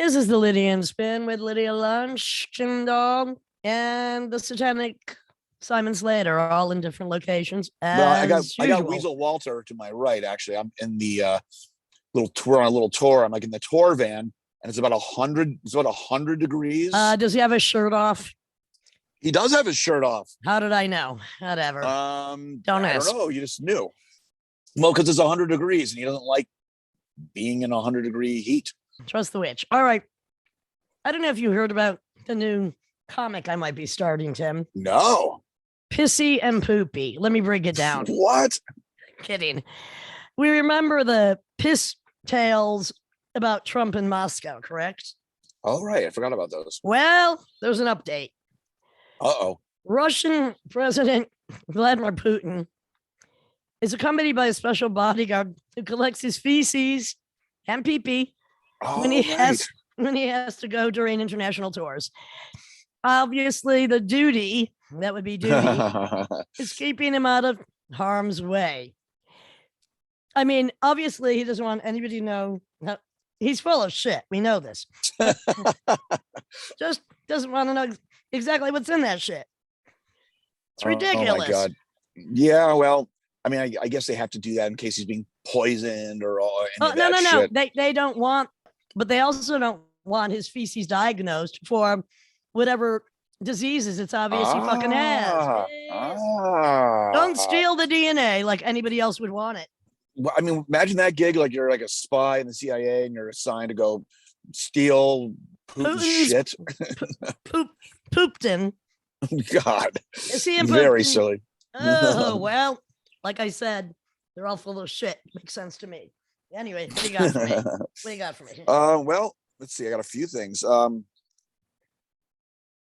This is the Lydian Spin with Lydia Lunch, Jim Dog, and the Satanic Simon Slater, all in different locations Well, I got as I got usual. Weasel Walter to my right. Actually, I'm in the little tour on a little tour. I'm like in the tour van, and it's about 100. It's about 100 degrees. Does he have his shirt off? He does have his shirt off. How did I know? Whatever. Don't I don't ask. know. You just knew. Well, because it's 100 degrees, and he doesn't like being in 100-degree heat. Trust the witch. All right. I don't know if you heard about the new comic I might be starting, Tim. No. Pissy and Poopy. Let me break it down. What? Kidding. We remember the piss tales about Trump in Moscow, correct? All right. I forgot about those. Well, there's an update. Uh-oh. Russian President Vladimir Putin is accompanied by a special bodyguard who collects his feces and pee-pee when he has to go during international tours. Obviously, the duty, that would be duty, is keeping him out of harm's way. I mean, obviously, he doesn't want anybody to know. He's full of shit. We know this. Just doesn't want to know exactly what's in that shit. It's ridiculous. Oh my God. Yeah, well, I mean, I guess they have to do that in case he's being poisoned or any of that shit. They don't want, but they also don't want his feces diagnosed for whatever diseases it's obvious he fucking has. Don't steal the DNA like anybody else would want it. Well, I mean, imagine that gig, like you're like a spy in the CIA and you're assigned to go steal Putin's shit. Poopton. God. Is he very silly. Oh, well, like I said, they're all full of shit. Makes sense to me. Anyway, what do you got for me? What do you got for me? Well, let's see. I got a few things.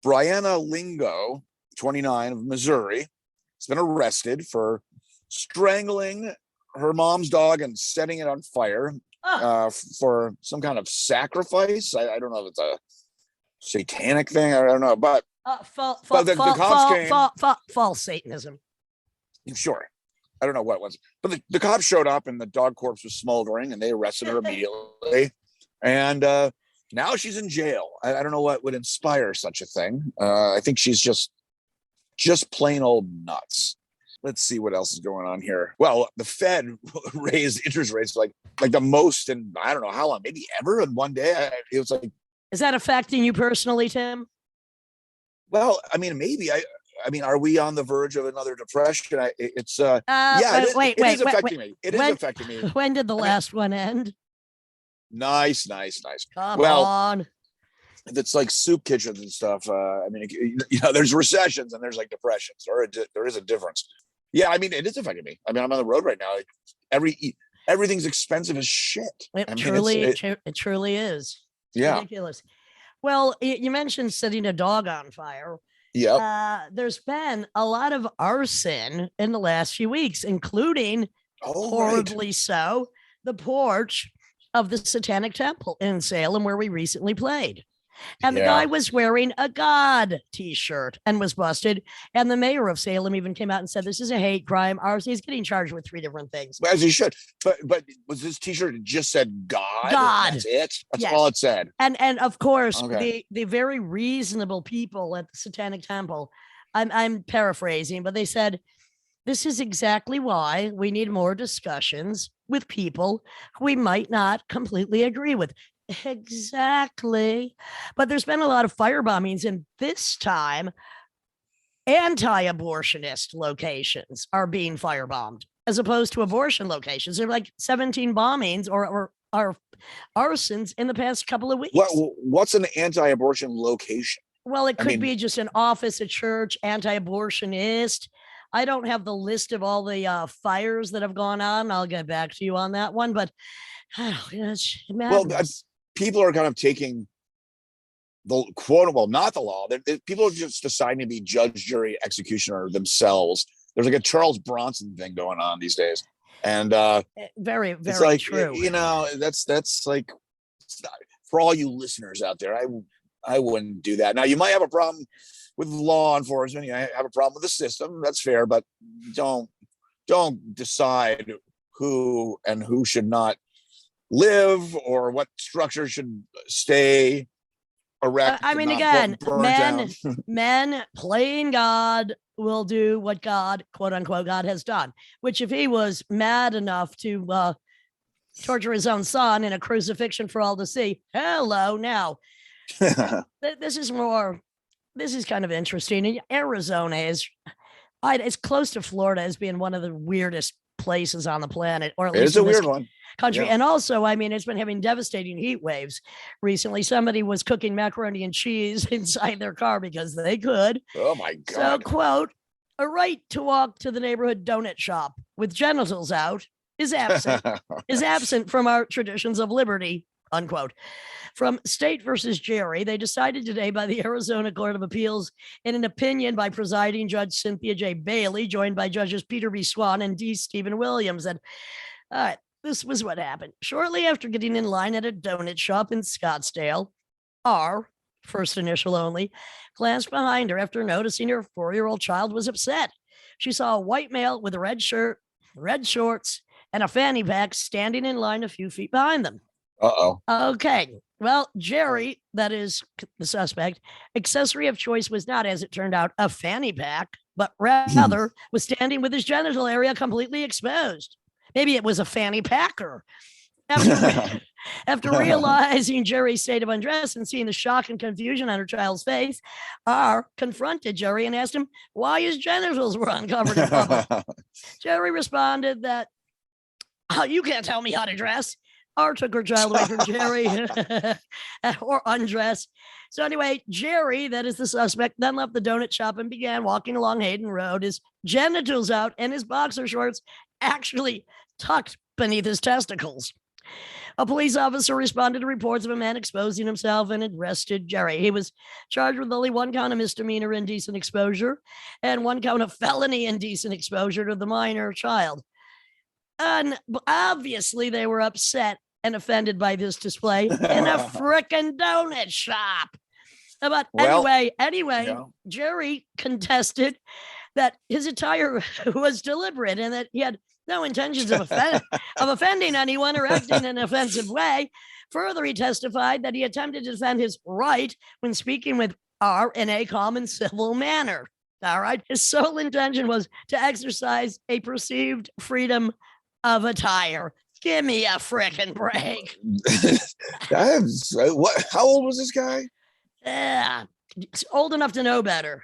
Brianna Lingo, 29, of Missouri, has been arrested for strangling her mom's dog and setting it on fire for some kind of sacrifice. I don't know if it's a satanic thing. I don't know, but the cops came. False Satanism. Sure. I don't know what it was, but the cops showed up and the dog corpse was smoldering and they arrested her immediately. And now she's in jail. I don't know what would inspire such a thing. I think she's just plain old nuts. Let's see what else is going on here. Well, the Fed raised interest rates like the most in I don't know how long, maybe ever in one day. It was like. Is that affecting you personally, Tim? Well, I mean, maybe. I mean, are we on the verge of another depression? It is affecting me. It is affecting me. When did the last one end? Nice. Come on. It's like soup kitchens and stuff. I mean, there's recessions and there's like depressions, or there is a difference. Yeah, I mean, it is affecting me. I mean, I'm on the road right now. Everything's expensive as shit. It truly is. It's ridiculous. Well, you mentioned setting a dog on fire. Yeah. There's been a lot of arson in the last few weeks, including horribly so the porch of the Satanic Temple in Salem, where we recently played. And the guy was wearing a God t-shirt and was busted. And the mayor of Salem even came out and said, this is a hate crime. Arson. He's getting charged with 3 different things. As he should. But was this t-shirt just said God? God. That's it? That's all it said. And of course, the very reasonable people at the Satanic Temple, I'm paraphrasing, but they said, this is exactly why we need more discussions with people who we might not completely agree with. Exactly. But there's been a lot of fire bombings, and this time anti-abortionist locations are being firebombed as opposed to abortion locations. There are like 17 bombings or arsons in the past couple of weeks. What's an anti-abortion location? Well, it could be just an office, a church, anti-abortionist. I don't have the list of all the fires that have gone on. I'll get back to you on that one, but it's madness. People are kind of taking the not the law. People are just deciding to be judge, jury, executioner themselves. There's like a Charles Bronson thing going on these days. And very, very it's like, true. That's like, for all you listeners out there, I wouldn't do that. Now, you might have a problem with law enforcement. You have a problem with the system. That's fair, but don't decide who and who should not live, or what structure should stay erect. I mean, and not again, burn men, down. men playing God will do what God, quote unquote, God has done. Which, if he was mad enough to torture his own son in a crucifixion for all to see, hello, now this is more. This is kind of interesting. Arizona is, it's close to Florida as being one of the weirdest places on the planet, or at least It's a weird one. country. Yeah. And also, I mean, it's been having devastating heat waves recently. Somebody was cooking macaroni and cheese inside their car because they could. Oh my So, God. quote, a right to walk to the neighborhood donut shop with genitals out is absent from our traditions of liberty, unquote. From State versus Jerry, they decided today by the Arizona Court of Appeals in an opinion by presiding Judge Cynthia J. Bailey, joined by Judges Peter B. Swan and D. Stephen Williams. And all right, this was what happened. Shortly after getting in line at a donut shop in Scottsdale, R, first initial only, glanced behind her after noticing her 4-year-old child was upset. She saw a white male with a red shirt, red shorts, and a fanny pack standing in line a few feet behind them. Uh-oh. Okay. Well, Jerry, that is the suspect, accessory of choice was not, as it turned out, a fanny pack, but rather was standing with his genital area completely exposed. Maybe it was a fanny packer. After realizing Jerry's state of undress and seeing the shock and confusion on her child's face, R confronted Jerry and asked him why his genitals were uncovered in public. Jerry responded that, oh, you can't tell me how to dress. R took her child away from Jerry or undress. So anyway, Jerry, that is the suspect, then left the donut shop and began walking along Hayden Road, his genitals out and his boxer shorts actually tucked beneath his testicles. A police officer responded to reports of a man exposing himself and arrested Jerry. He was charged with only one count of misdemeanor indecent exposure and one count of felony indecent exposure to the minor child. And obviously they were upset and offended by this display in a frickin' donut shop. But anyway, yeah. Jerry contested that his attire was deliberate and that he had no intentions of offending anyone or acting in an offensive way. Further, he testified that he attempted to defend his right when speaking with R in a calm and civil manner. All right. His sole intention was to exercise a perceived freedom of attire. Give me a frickin' break. How old was this guy? Old enough to know better.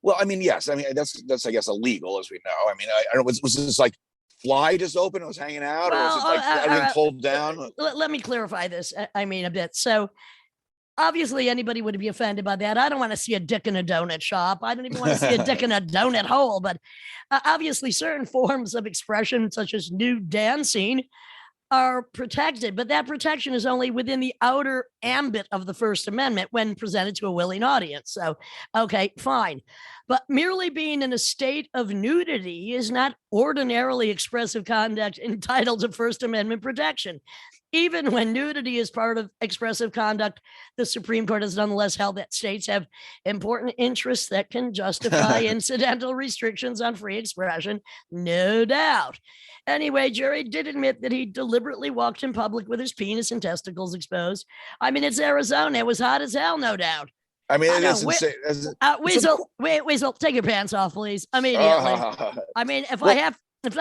Well, I mean, yes. I mean, that's I guess illegal, as we know. I mean, I don't know. Was this like fly just open and was hanging out, or was it like everything pulled down? Let me clarify this. I mean, a bit. So obviously anybody would be offended by that. I don't want to see a dick in a donut shop. I don't even want to see a dick in a donut hole. But obviously certain forms of expression, such as nude dancing, are protected. But that protection is only within the outer ambit of the First Amendment when presented to a willing audience. So, okay, fine. But merely being in a state of nudity is not ordinarily expressive conduct entitled to First Amendment protection. Even when nudity is part of expressive conduct, the Supreme Court has nonetheless held that states have important interests that can justify incidental restrictions on free expression, no doubt. Anyway, Jerry did admit that he deliberately walked in public with his penis and testicles exposed. I mean, it's Arizona. It was hot as hell, no doubt. I mean, it's insane. Weasel, take your pants off, please, immediately. I mean, if I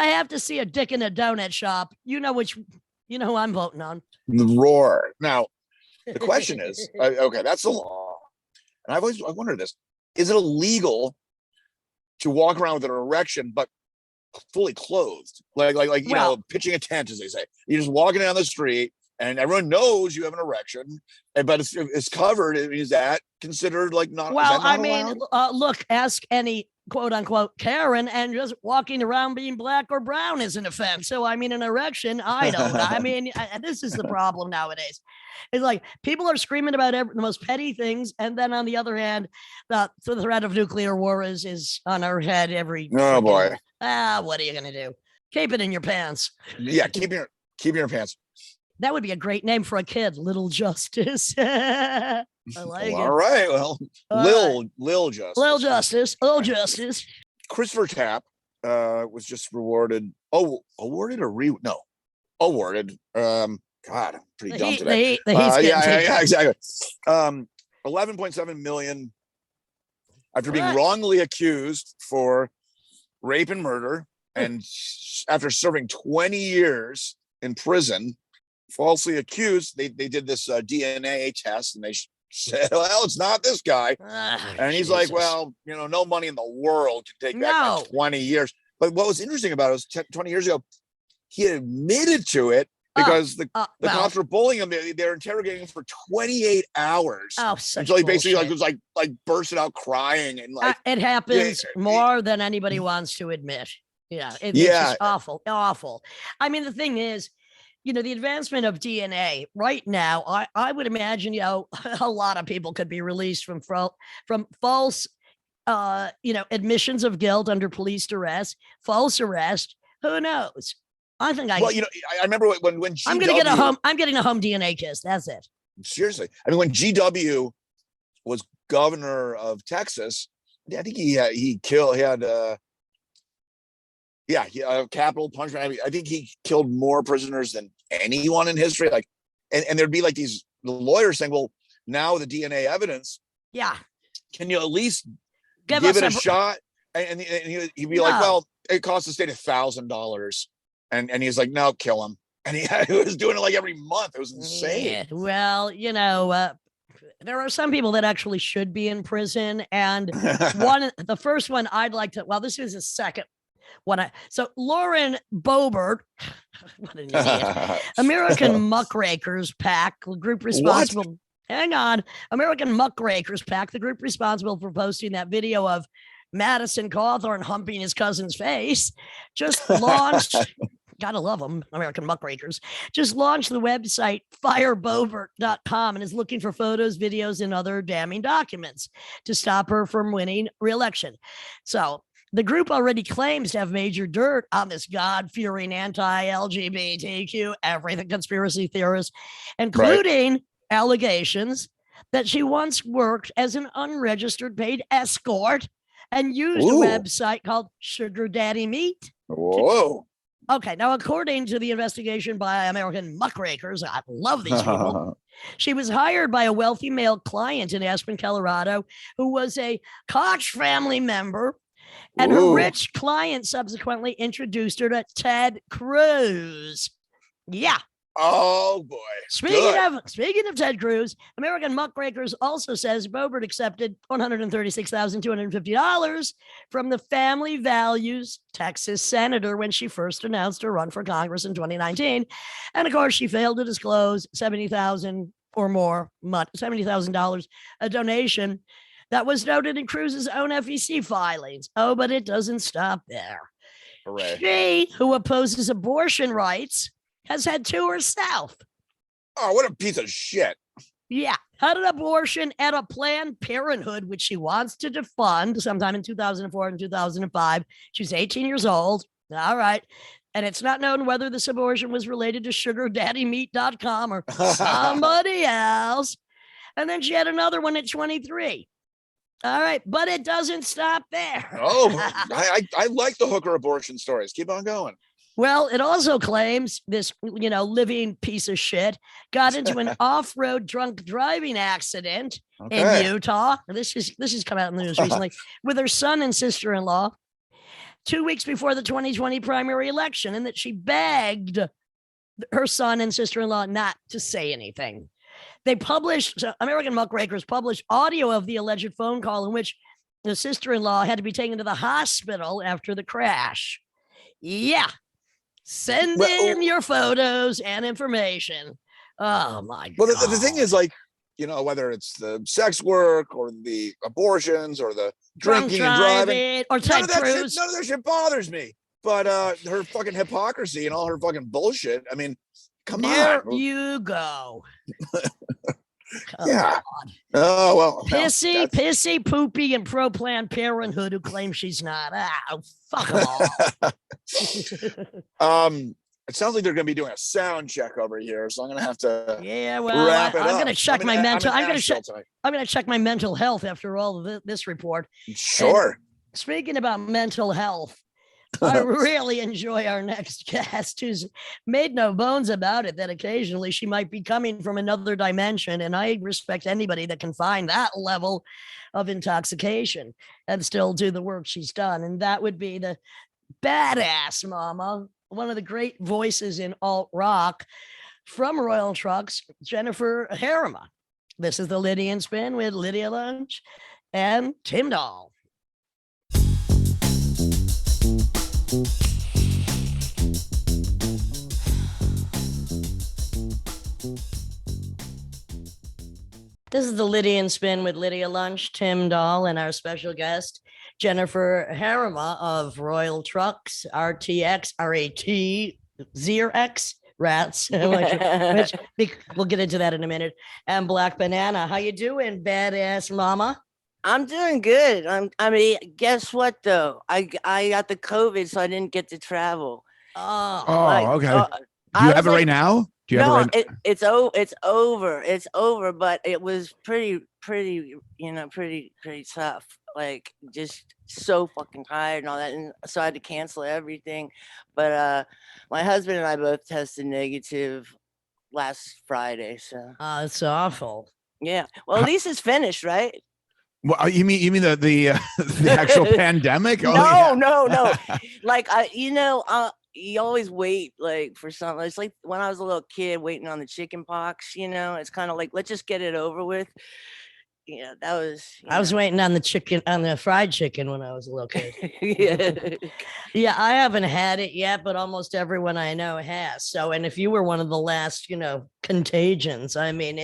have to see a dick in a donut shop, you know who I'm voting on. The roar. Now, the question is, okay, that's the law. And I've wondered this. Is it illegal to walk around with an erection, but fully clothed? Like you know, pitching a tent, as they say. You're just walking down the street and everyone knows you have an erection, but it's covered. Is that considered like not? Well, not I mean, look, ask any quote unquote Karen, and just walking around being black or brown is an offense. So, I mean, an erection, I don't. I mean, this is the problem nowadays. It's like people are screaming about the most petty things, and then on the other hand, the threat of nuclear war is on our head every. Oh boy! What are you gonna do? Keep it in your pants. Yeah, keep it in your pants. That would be a great name for a kid, Little Justice. I like it. All right, well, Lil Justice. Lil Justice. Christopher Tapp was just awarded. awarded. God, I'm pretty dumb today. Yeah, exactly. 11.7 million after being wrongly accused for rape and murder, and after serving 20 years in prison, falsely accused. They did this DNA test, and they said, well, it's not this guy. And he's like, well, no money in the world can take back 20 years. But what was interesting about it was 20 years ago, he had admitted to it because the cops were bullying him. They're interrogating him for 28 hours. Until he basically was like bursted out crying, and it happens more than anybody wants to admit. Yeah, it's just awful. I mean, the thing is, the advancement of DNA right now, I would imagine, a lot of people could be released from false, admissions of guilt under police duress, false arrest. Who knows? I think I remember when GW, I'm getting a home DNA kit. That's it. Seriously. I mean, when GW was governor of Texas, I think he had capital punishment. I think he killed more prisoners than anyone in history. Like, and there'd be like the lawyers saying, well, now the DNA evidence. Yeah. Can you at least give it a shot? And he'd be like, well, it cost the state $1,000. And he's like, no, kill him. And he was doing it like every month. It was insane. Yeah. Well, there are some people that actually should be in prison. And the first one I'd like to, this is the second one. So Lauren Boebert, what an idiot. American Muckrakers PAC, the group responsible. What? Hang on. American Muckrakers PAC, the group responsible for posting that video of Madison Cawthorn humping his cousin's face, just launched. Gotta love them, American Muckrakers. Just launched the website fireboebert.com and is looking for photos, videos, and other damning documents to stop her from winning re-election. So the group already claims to have major dirt on this God-fearing anti-LGBTQ everything conspiracy theorist, including allegations that she once worked as an unregistered paid escort and used a website called Sugar Daddy Meat. Whoa. Okay, now according to the investigation by American Muckrakers, I love these people. She was hired by a wealthy male client in Aspen, Colorado, who was a Koch family member, and her rich client subsequently introduced her to Ted Cruz. Yeah. Oh boy. Speaking of Ted Cruz, American Muckrakers also says Boebert accepted $136,250 from the Family Values Texas senator when she first announced her run for Congress in 2019. And of course, she failed to disclose $70,000 or more, $70,000, a donation that was noted in Cruz's own FEC filings. Oh, but it doesn't stop there. Hooray. She, who opposes abortion rights, has had two herself. Oh, what a piece of shit. Yeah. Had an abortion at a Planned Parenthood, which she wants to defund sometime in 2004 and 2005. She's 18 years old. All right. And it's not known whether this abortion was related to sugardaddymeat.com or somebody else. And then she had another one at 23. All right. But it doesn't stop there. Oh, I like the hooker abortion stories. Keep on going. Well, it also claims this, living piece of shit got into an off-road drunk driving accident in Utah. This has come out in the news recently with her son and sister-in-law 2 weeks before the 2020 primary election, and that she begged her son and sister-in-law not to say anything. American Muckrakers published audio of the alleged phone call in which the sister-in-law had to be taken to the hospital after the crash. Yeah. Send in your photos and information. Oh my God. Well, the thing is, whether it's the sex work or the abortions or the drinking and driving or Ted Cruz, none of that shit bothers me. But her fucking hypocrisy and all her fucking bullshit. I mean, come on. There you go. Yeah. Oh, well. Pissy, poopy, and pro-Planned Parenthood who claim she's not. Fuck them all. It sounds like they're going to be doing a sound check over here, so I'm going to have to wrap it up. I'm going to check my mental. I'm going to check my mental health after all of this report. Sure. And speaking about mental health, I really enjoy our next guest, who's made no bones about it that occasionally she might be coming from another dimension. And I respect anybody that can find that level of intoxication and still do the work she's done. And that would be the badass mama, one of the great voices in alt rock from Royal Trux, Jennifer Herrema. This is the Lydian Spin with Lydia Lunch and Tim Dahl. This is the Lydian Spin with Lydia Lunch, Tim Dahl, and our special guest, Jennifer Herrema of Royal Trux, RTX, RAT, ZRX, Rats, which we'll get into that in a minute, and Black Banana. How you doing, badass mama? I'm doing good. I mean, guess what though? I got the COVID, so I didn't get to travel. Okay. Do you have it right now? Do you have it right now? It's over. It's over. But it was pretty, pretty tough. Like just so fucking tired and all that, and so I had to cancel everything. But my husband and I both tested negative last Friday. So it's awful. Yeah. Well, at least it's finished, right? Well, you mean the actual pandemic? No. Like you always wait like for something. It's like when I was a little kid waiting on the chicken pox, it's kind of like, let's just get it over with. That was, I was waiting on the fried chicken when I was a little kid. Yeah, I haven't had it yet, but almost everyone I know has. So, and if you were one of the last, contagions, I mean,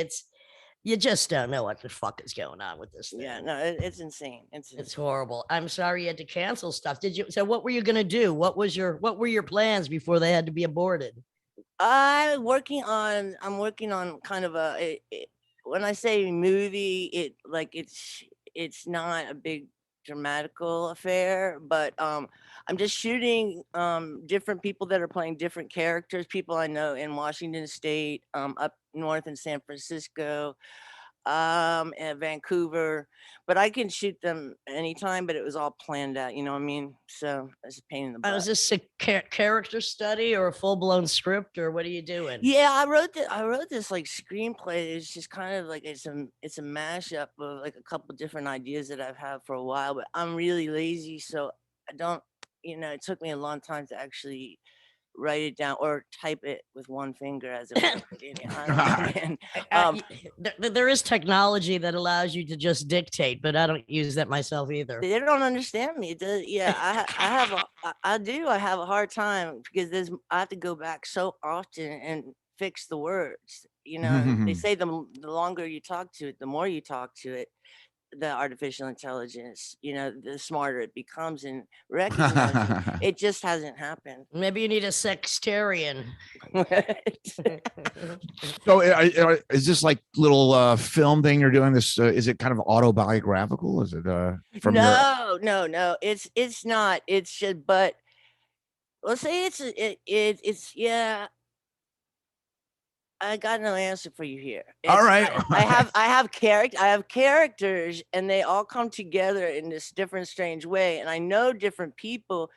you just don't know what the fuck is going on with this thing. Yeah, no, it's insane. It's horrible. I'm sorry you had to cancel stuff. So what were you going to do? What were your plans before they had to be aborted? I'm working on kind of when I say movie, it's not a big dramatical affair, but I'm just shooting different people that are playing different characters, people I know in Washington State, up north in San Francisco, and Vancouver, but I can shoot them anytime, but it was all planned out, you know what I mean? So it's a pain in the butt. Was this a character study or a full-blown script, or what are you doing? Yeah, I wrote this like screenplay. It's just kind of like it's a mashup of like a couple different ideas that I've had for a while, but I'm really lazy, so I don't, it took me a long time to actually write it down or type it with one finger as it there is technology that allows you to just dictate, but I don't use that myself either. They don't understand me. I have a hard time because I have to go back so often and fix the words. They say the longer you talk to it, the more you talk to it, the artificial intelligence, the smarter it becomes and recognizes it just hasn't happened. Maybe you need a sextarian. So is this like little film thing you're doing this? Is it kind of autobiographical? Is it from No, it's not. It's just, but let's say it's yeah. I got no answer for you here. All right. I have characters, and they all come together in this different, strange way. And I know different people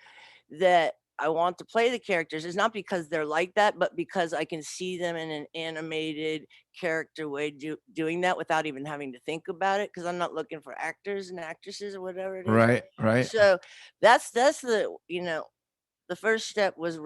that I want to play the characters. It's not because they're like that, but because I can see them in an animated character way doing that without even having to think about it. Because I'm not looking for actors and actresses or whatever it is. Right. So that's the the first step was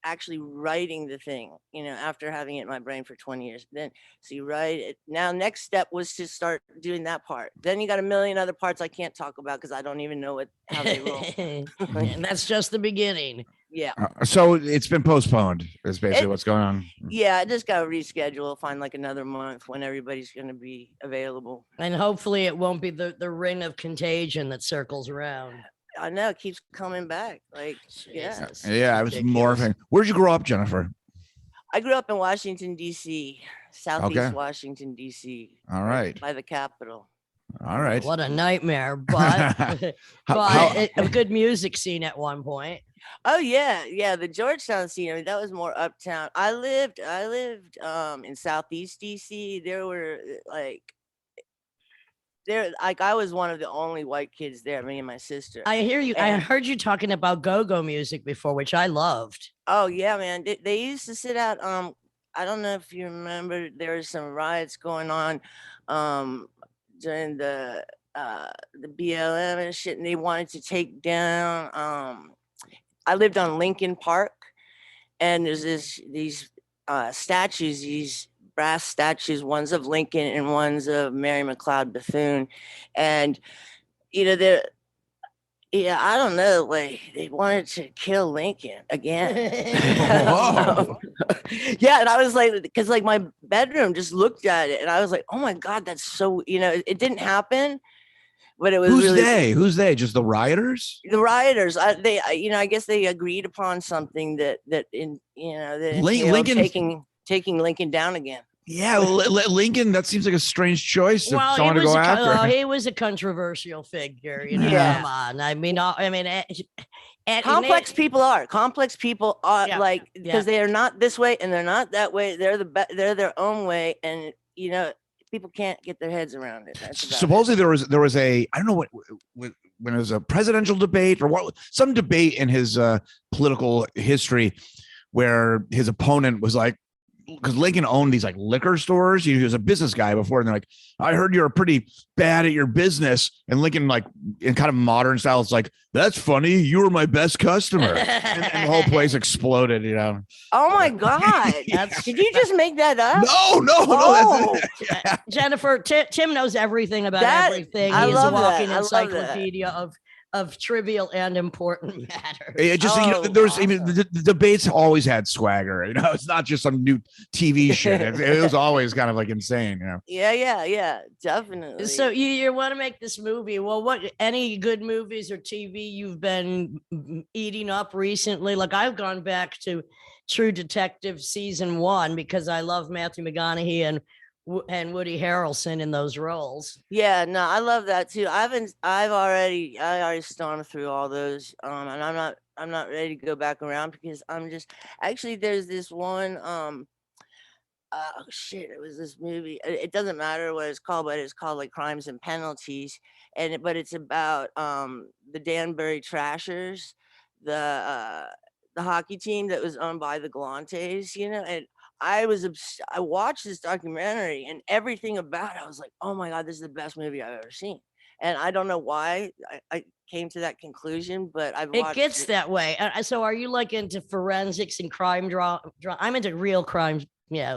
actually writing the thing, after having it in my brain for 20 years. Then, so you write it. Now, next step was to start doing that part. Then you got a million other parts I can't talk about because I don't even know how they roll. And that's just the beginning. Yeah. So it's been postponed. Is basically what's going on. Yeah, I just got to reschedule, find like another month when everybody's going to be available. And hopefully it won't be the ring of contagion that circles around. I know, it keeps coming back. Like, Jesus. Yeah, I was morphing. Where'd you grow up, Jennifer? I grew up in Washington, D.C., Southeast Washington, D.C. All right. By the Capitol. All right. What a nightmare, but a good music scene at one point. Oh yeah, the Georgetown scene. I mean, that was more uptown. I lived in Southeast DC. There were like there, like I was one of the only white kids there, me and my sister. I hear you. I And heard you talking about go-go music before, which I loved. oh yeah, man, they used to sit out. I don't know if you remember, there was some riots going on, um, during the BLM and shit, and they wanted to take down. I lived on Lincoln Park, and there's these statues, these brass statues, one's of Lincoln and one's of Mary McLeod Bethune, and they're yeah, I don't know, like they wanted to kill Lincoln again. Whoa. Yeah, and I was like, because like my bedroom just looked at it, and I was like, oh my god, that's so, it didn't happen, but it was Who's really they? Who's they? Just the rioters? the rioters. I guess they agreed upon something that entailed Lincoln. taking Lincoln down again. Yeah, Lincoln. That seems like a strange choice. If Well, someone to go after. he was a controversial figure. Yeah. Come on. I mean, Complex people are Yeah, like, yeah. because they are not this way and they're not that way. They're their own way, and people can't get their heads around it. That's about it. Supposedly there was a, I don't know what when it was a presidential debate or what, some debate in his political history where his opponent was like, because Lincoln owned these like liquor stores. He was a business guy before, and they're like, I heard you're pretty bad at your business. And Lincoln, like in kind of modern style, it's like, that's funny. You were my best customer. And the whole place exploded, Oh my god! Did you just make that up? No. Oh. That's Jennifer, Tim knows everything about everything. I He's a love that. walking I love that. encyclopedia of trivial and important matters. it. Just there's, I mean, the debates always had swagger. It's not just some new TV shit. It was always kind of like insane. Yeah, definitely. So you want to make this movie? Well, what any good movies or TV you've been eating up recently? Like I've gone back to True Detective season 1 because I love Matthew McConaughey and Woody Harrelson in those roles. Yeah, no, I love that too. I already stormed through all those, and I'm not ready to go back around because I'm just actually there's this one oh shit, it was this movie. It doesn't matter what it's called, but it's called like Crimes and Penalties, but it's about the Danbury Trashers, the hockey team that was owned by the Galantes, and I watched this documentary and everything about it. I was like, oh my God, this is the best movie I've ever seen. And I don't know why I came to that conclusion, but It gets that way. So are you like into forensics and crime drama? I'm into real crime,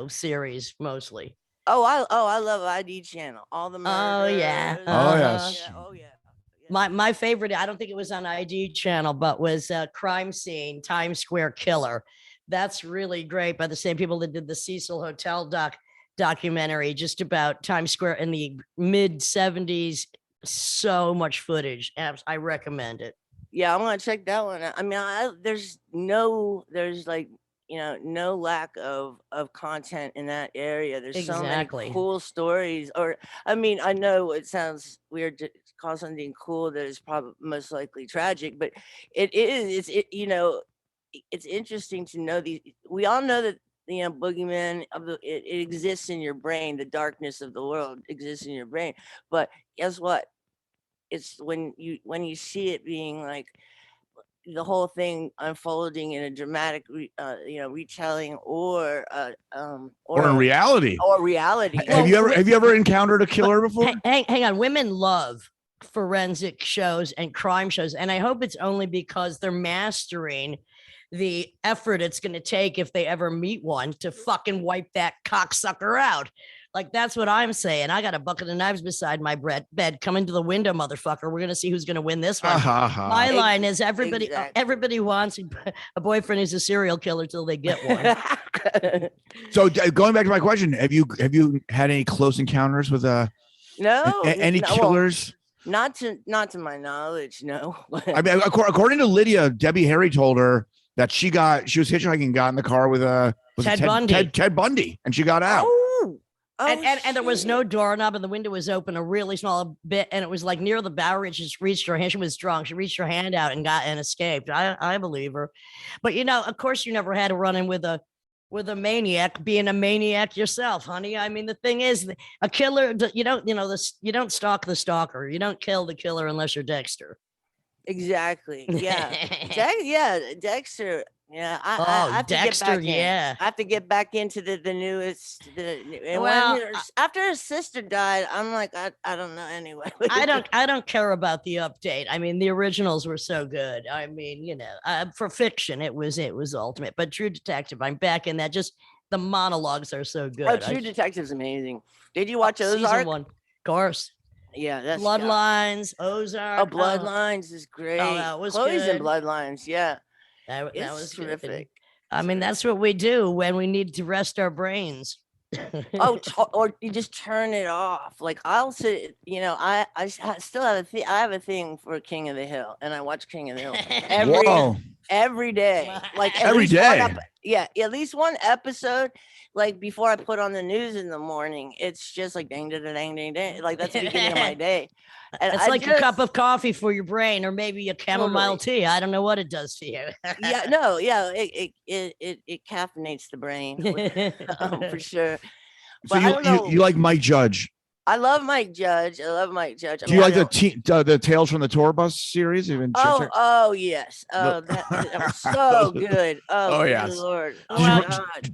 series mostly. Oh, I love ID Channel. All the murders. Oh yeah. Oh yes. Yeah, oh yeah. My favorite, I don't think it was on ID Channel, but was Crime Scene, Times Square Killer. That's really great, by the same people that did the Cecil Hotel documentary just about Times Square in the mid 70s. So much footage. I recommend it. Yeah, I'm gonna check that one out. I mean, there's no lack of content in that area. There's so many cool stories. Or I mean, I know it sounds weird to call something cool that is probably most likely tragic, but it is. It's interesting to know we all know that boogeyman it exists in your brain. The darkness of the world exists in your brain, but guess what? It's when you see it being like the whole thing unfolding in a dramatic retelling or in reality. Have you ever encountered a killer before? Hang on. Women love forensic shows and crime shows, and I hope it's only because they're mastering the effort it's going to take if they ever meet one to fucking wipe that cocksucker out. Like, that's what I'm saying. I got a bucket of knives beside my bed. Come into the window, motherfucker. We're going to see who's going to win this one. My line is everybody wants a boyfriend who's a serial killer till they get one. So going back to my question, have you had any close encounters with any killers? Not to my knowledge, no. I mean, according to Lydia, Debbie Harry told her that she was hitchhiking, got in the car with Ted Bundy, and she got out. And there was no doorknob, and the window was open a really small bit, and it was like near the bow. She just reached her hand. She was drunk. She reached her hand out and escaped. I believe her, but of course, you never had a run in with a with a maniac being a maniac yourself, honey. I mean, the thing is, a killer, you don't, you don't stalk the stalker. You don't kill the killer unless you're Dexter. Exactly. Yeah. Dexter. Yeah, I have to Dexter, get back in. yeah. I have to get back into the newest. And Well, after his sister died, I'm like, I don't know. Anyway, I don't care about the update. I mean, the originals were so good. I mean, for fiction, it was ultimate. But True Detective, I'm back in that. Just the monologues are so good. Oh, True Detective's amazing. Did you watch Ozark? Season 1, of course. Yeah, that's Bloodlines, Ozark. Oh, Bloodlines is great. Oh, that was Chloe's good. in Bloodlines. Yeah, that was terrific. Good. I mean, that's what we do when we need to rest our brains. Or you just turn it off. Like I'll sit, I still have I have a thing for King of the Hill, and I watch King of the Hill every day. Like every day. At least one episode. Like before I put on the news in the morning, it's just like dang, dang, dang, dang, dang. Like that's the beginning of my day. And it's like a cup of coffee for your brain, or maybe a chamomile tea. I don't know what it does to you. It caffeinates the brain for sure. So you like Mike Judge? I love Mike Judge. Do you like the Tales from the Tour Bus series? Even oh yes. Oh, that was so good. Oh yes. Lord.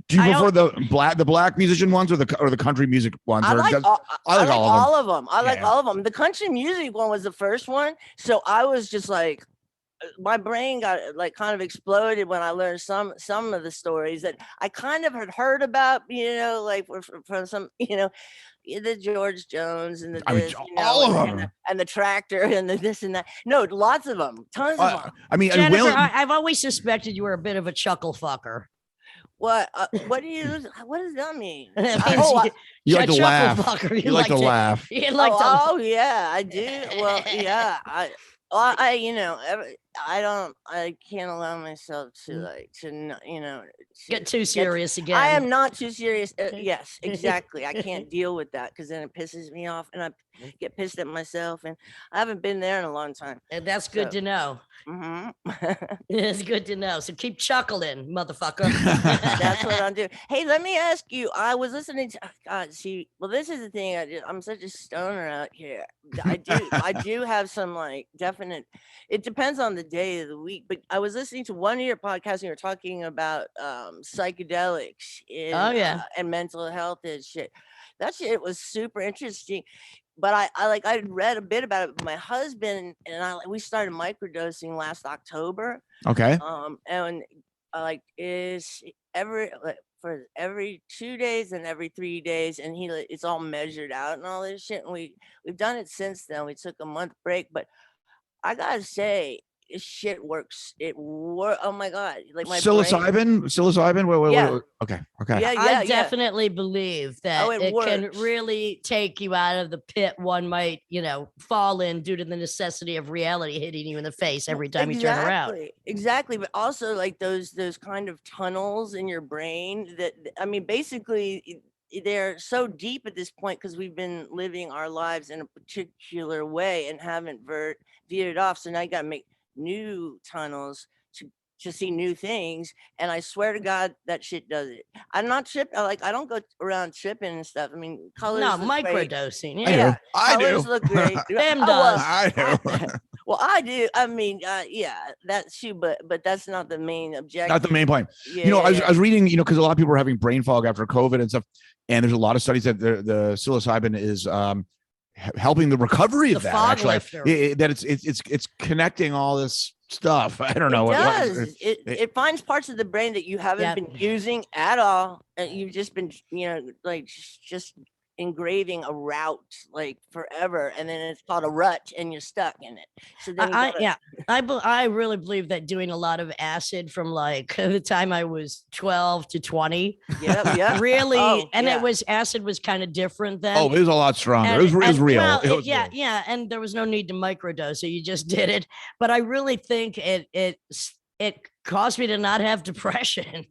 Do you prefer the black musician ones or the country music ones? I like all of them. I like all of them. The country music one was the first one, so I was just like, my brain got like kind of exploded when I learned some of the stories that I kind of had heard about, like from some, the George Jones and all of them, and the Tractor and the this and that. No, lots of them, tons of them. I mean, Jennifer, I've always suspected you were a bit of a chuckle fucker. What do you? What does that mean? You like to laugh. Fucker. You like to laugh. Oh yeah, I do. Well, yeah, I can't allow myself to get too serious again. I am not too serious. Yes, exactly. I can't deal with that because then it pisses me off and I get pissed at myself, and I haven't been there in a long time. And that's good to know. It's good to know. So keep chuckling, motherfucker. That's what I'm doing. Hey, let me ask you. I was listening to this is the thing. I'm such a stoner out here. I do have some like definite. It depends on the day of the week, but I was listening to one of your podcasts and you were talking about psychedelics and mental health and shit. That shit was super interesting. But I read a bit about it. My husband and we started microdosing last October. Okay. And is for every 2 days and every 3 days, and it's all measured out and all this shit. And we've done it since then. We took a month break, but I gotta say, this shit works. Oh my god! Like my psilocybin. Wait. Okay. Yeah, I definitely believe that it works. can really take you out of the pit one might, fall in due to the necessity of reality hitting you in the face every time you turn around. Exactly, but also like those kind of tunnels in your brain that basically they're so deep at this point because we've been living our lives in a particular way and haven't veered off. So now you got to make new tunnels to see new things, and I swear to God that shit does it. I'm not tripping. I don't go around tripping and stuff. I mean, colors. No, microdosing. Yeah, I do. Colors look great. Them does. I do. Well, I do. I mean, that's true, but that's not the main objective. Not the main point. Yeah, I was reading, because a lot of people are having brain fog after COVID and stuff, and there's a lot of studies that the psilocybin is helping the recovery of that. Actually, that it's connecting all this stuff. I don't know. It finds parts of the brain that you haven't been using at all, and you've just been, just engraving a route like forever, and then it's called a rut, and you're stuck in it. So then I really believe that doing a lot of acid from like the time I was 12 to 20. Yeah. Really, acid was kind of different then. Oh, it was a lot stronger. It was real. Well, it was real. Yeah, and there was no need to microdose, so you just did it. But I really think it caused me to not have depression,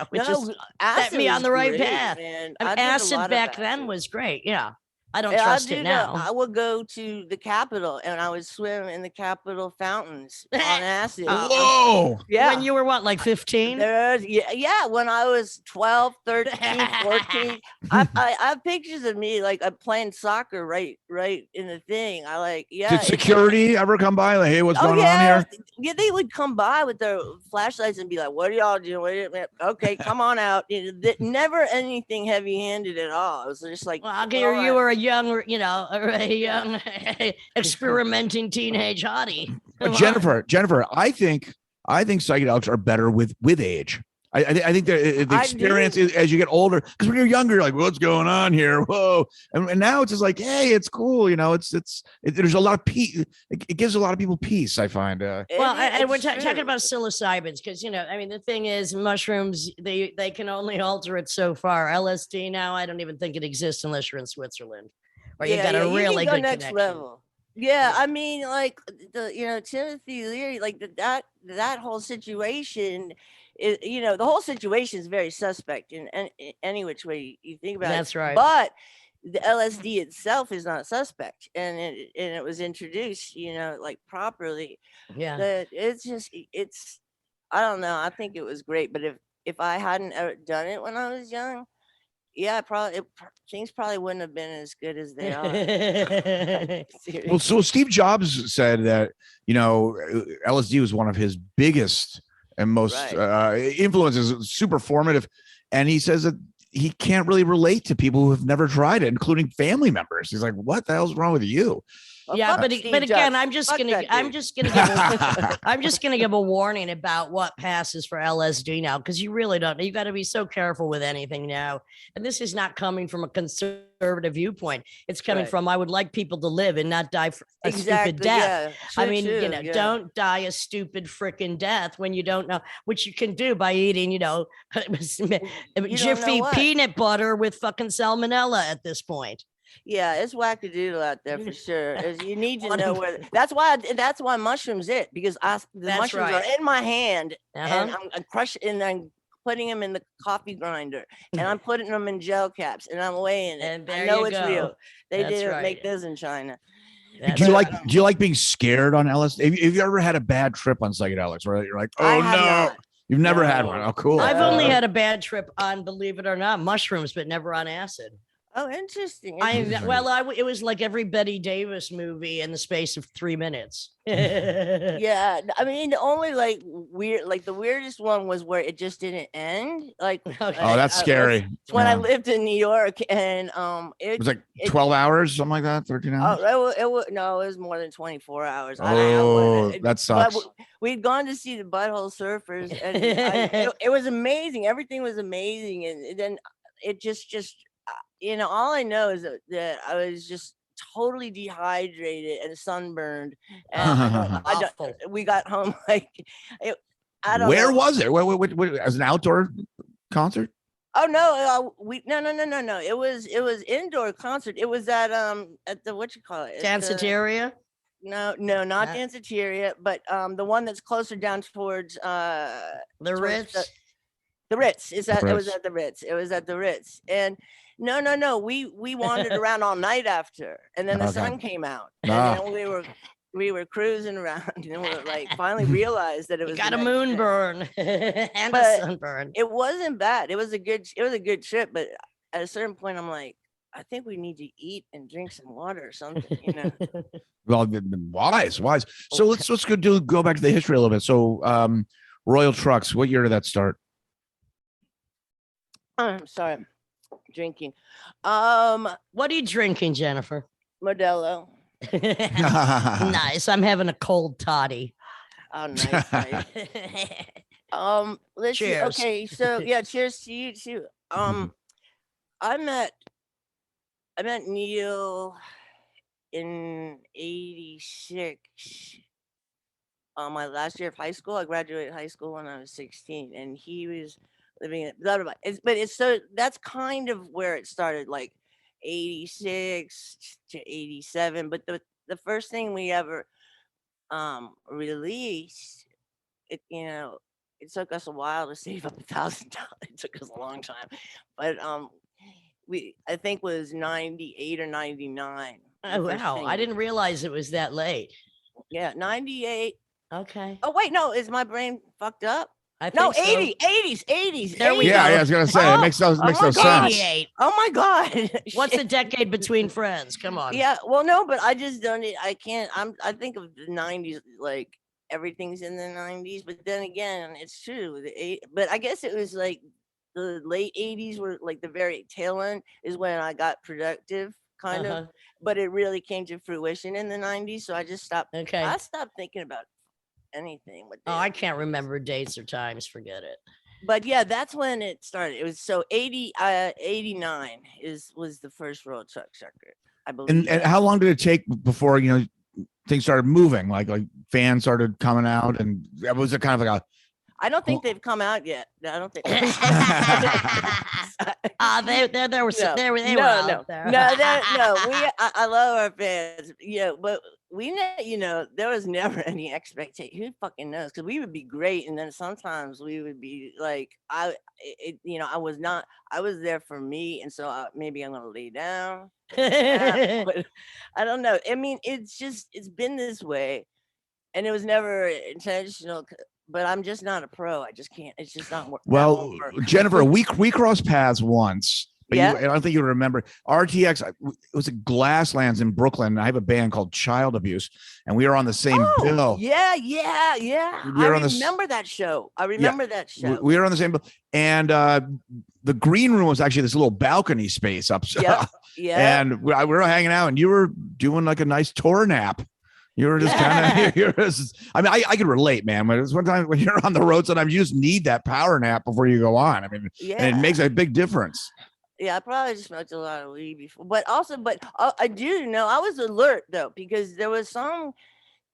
which set me on the right path. Man. Acid back then was great. Yeah. I don't Yeah, trust it now. I would go to the Capitol and I would swim in the Capitol fountains on acid. Whoa. Yeah. When you were what, like 15? Yeah, when I was 12, 13, 14. I have pictures of me like I'm playing soccer right in the thing. Did security ever come by? Like, hey, what's going on here? Yeah, they would come by with their flashlights and be like, "What are y'all doing? Okay, come on out." Never anything heavy-handed at all. It was just like, well, you were a young, experimenting teenage hottie. Jennifer, I think psychedelics are better with age. I think the experience is as you get older, because when you're younger, you're like, what's going on here? Whoa. And now it's just like, hey, it's cool. There's a lot of peace. It gives a lot of people peace, I find. And we're talking about psilocybins because, the thing is, mushrooms, they can only alter it so far. LSD now, I don't even think it exists unless you're in Switzerland or you got a really good next connection. Level. Yeah, I mean, like Timothy Leary, like that whole situation is, the whole situation is very suspect in any which way you think about it. That's right. But the LSD itself is not suspect, and it was introduced, like properly. Yeah. That it's I don't know. I think it was great, but if I hadn't ever done it when I was young, yeah, things probably wouldn't have been as good as they are. Well, so Steve Jobs said that, LSD was one of his biggest and most influences, super formative. And he says that he can't really relate to people who have never tried it, including family members. He's like, what the hell's wrong with you? Well, yeah, but again, I'm just gonna give a warning about what passes for LSD now, because you really don't. You got to be so careful with anything now. And this is not coming from a conservative viewpoint. It's coming from, I would like people to live and not die a stupid death. Yeah. Don't die a stupid freaking death when you don't know, which you can do by eating, Jiffy peanut butter with fucking salmonella at this point. Yeah, it's wackadoodle out there for sure. You need to know where. That's why mushrooms because the mushrooms are in my hand, and I'm crushing, and I'm putting them in the coffee grinder, and I'm putting them in gel caps, and I'm weighing it. And I know it's real. They didn't make this in China. Do you like being scared on LSD? Have you ever had a bad trip on psychedelics where you're like, oh no? Not. You've never had one. Oh, cool. I've only had a bad trip on, believe it or not, mushrooms, but never on acid. Oh, interesting. It was like every Betty Davis movie in the space of 3 minutes. Yeah, I mean, the only the weirdest one was where it just didn't end. Oh, that's scary. When I lived in New York, and it was like 12 hours, something like that, 13 hours. It was more than 24 hours. Oh, that sucks. But we'd gone to see the Butthole Surfers, and it was amazing. Everything was amazing, and then it just. All I know is that I was just totally dehydrated and sunburned, and we got home I don't know. Where was it? What, as an outdoor concert? Oh no, no. It was indoor concert. It was at the what you call it? Danceteria? No, not Danceteria, but the one that's closer down towards the Ritz. The Ritz. It was at the Ritz. It was at the Ritz. And no. We wandered around all night after, and then the sun came out, and then we were cruising around, and we finally realized that it was got a moonburn and a sunburn. It wasn't bad. It was a good trip, but at a certain point, I'm like, I think we need to eat and drink some water or something, Well, wise. So let's go back to the history a little bit. So, Royal Trux, what year did that start? I'm sorry. Drinking. What are you drinking, Jennifer? Modelo. Nice. I'm having a cold toddy. Oh, nice. Let's cheers. See. Okay, so cheers to you too. I met Neil in '86. My last year of high school. I graduated high school when I was 16, and he was living in blah, blah, blah. That's kind of where it started, like 86 to 87. But the first thing we ever released, it took us a while to save up $1,000. It took us a long time, but I think was 98 or 99. Oh, wow. I didn't realize it was that late. Yeah, 98. Okay. Oh, wait, no, is my brain fucked up? I No, think so. 80s. There we Yeah, go. I was gonna say it makes no my sense. God. 88. Oh my God. What's the Shit. decade between friends? Come on. Yeah, well, no, but I just don't. I can't. I think of the 90s like everything's in the 90s, but then again, it's true. But I guess it was like the late 80s were like the very tail end is when I got productive, kind of. But it really came to fruition in the 90s, so I just stopped. Okay. I stopped thinking about anything with Oh, I can't remember dates or times. Forget it. But yeah, that's when it started. It was so 89 was the first Royal Trux record, I believe. And how long did it take before things started moving? Like fans started coming out, and was it kind of like a? I don't think they've come out yet. I don't think. They were No, out there. no. I love our fans, but there was never any expectation. Who fucking knows? Because we would be great, and then sometimes we would be like, I was there for me, and so maybe I'm gonna lay down. But I don't know. I mean, it's been this way, and it was never intentional. But I'm just not a pro. I just can't. It's just not working. Well, Jennifer, we crossed paths once. But Yeah. I don't think you remember RTX. It was at Glasslands in Brooklyn. I have a band called Child Abuse, and we were on the same bill. Yeah. We I were on remember that show. I remember that show. We were on the same bill, and the green room was actually this little balcony space up. Yeah. And we were hanging out, and you were doing like a nice tour nap. You were just kind of. I mean, I could relate, man. But it's one time when you're on the road, sometimes you just need that power nap before you go on. I mean, and it makes a big difference. Yeah, I probably just smoked a lot of weed before, but I do know I was alert though, because there was some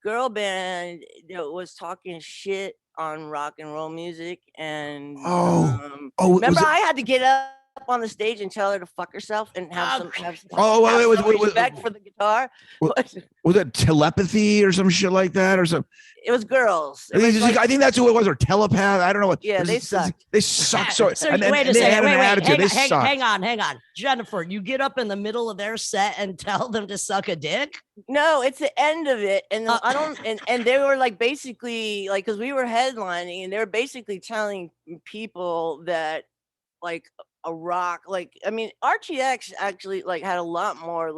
girl band that was talking shit on rock and roll music, and remember I had to get up on the stage and tell her to fuck herself and have some respect for the guitar. Was it telepathy or some shit like that, or some? It was girls. I think that's who it was, or telepath. I don't know what. Yeah, they sucked. They suck. So and then, wait a second. Wait. Hang on. Jennifer, you get up in the middle of their set and tell them to suck a dick? No, it's the end of it, and I don't. And they were like basically like, because we were headlining, and they were basically telling people that like a rock, like, I mean, RTX actually like had a lot more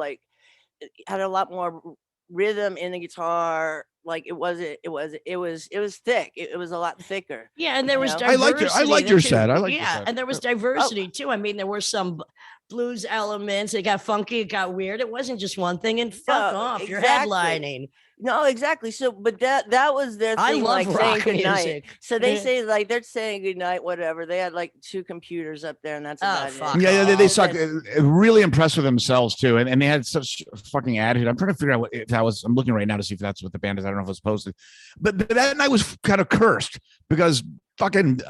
rhythm in the guitar. Like it was thick. It was a lot thicker. Yeah, and there was diversity. I liked your set. And there was diversity too. I mean, there were some blues elements. It got funky. It got weird. It wasn't just one thing. And fuck off, you're headlining. No, exactly. So, but that was their thing. I love like rock saying goodnight. music. So they say like they're saying goodnight, whatever. They had like 2 computers up there, and that's about it. Yeah, they suck. Really impressed with themselves too, and they had such fucking attitude. I'm trying to figure out if that was. I'm looking right now to see if that's what the band is. I don't know if it was posted, but that night was kind of cursed because fucking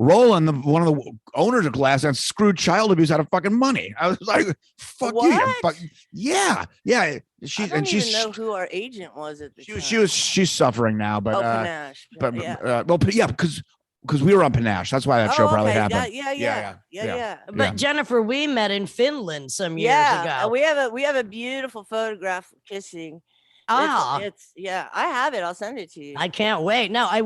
Roland, one of the owners of Glasslands, screwed Child Abuse out of fucking money. I was like, "Fuck what? you!" Yeah. I don't even know who our agent was at the time. She's suffering now, but Panache. because we were on Panache. That's why that show probably happened. Yeah. But Jennifer, we met in Finland some years ago. We have a beautiful photograph kissing. It's I have it. I'll send it to you. I can't wait. No, I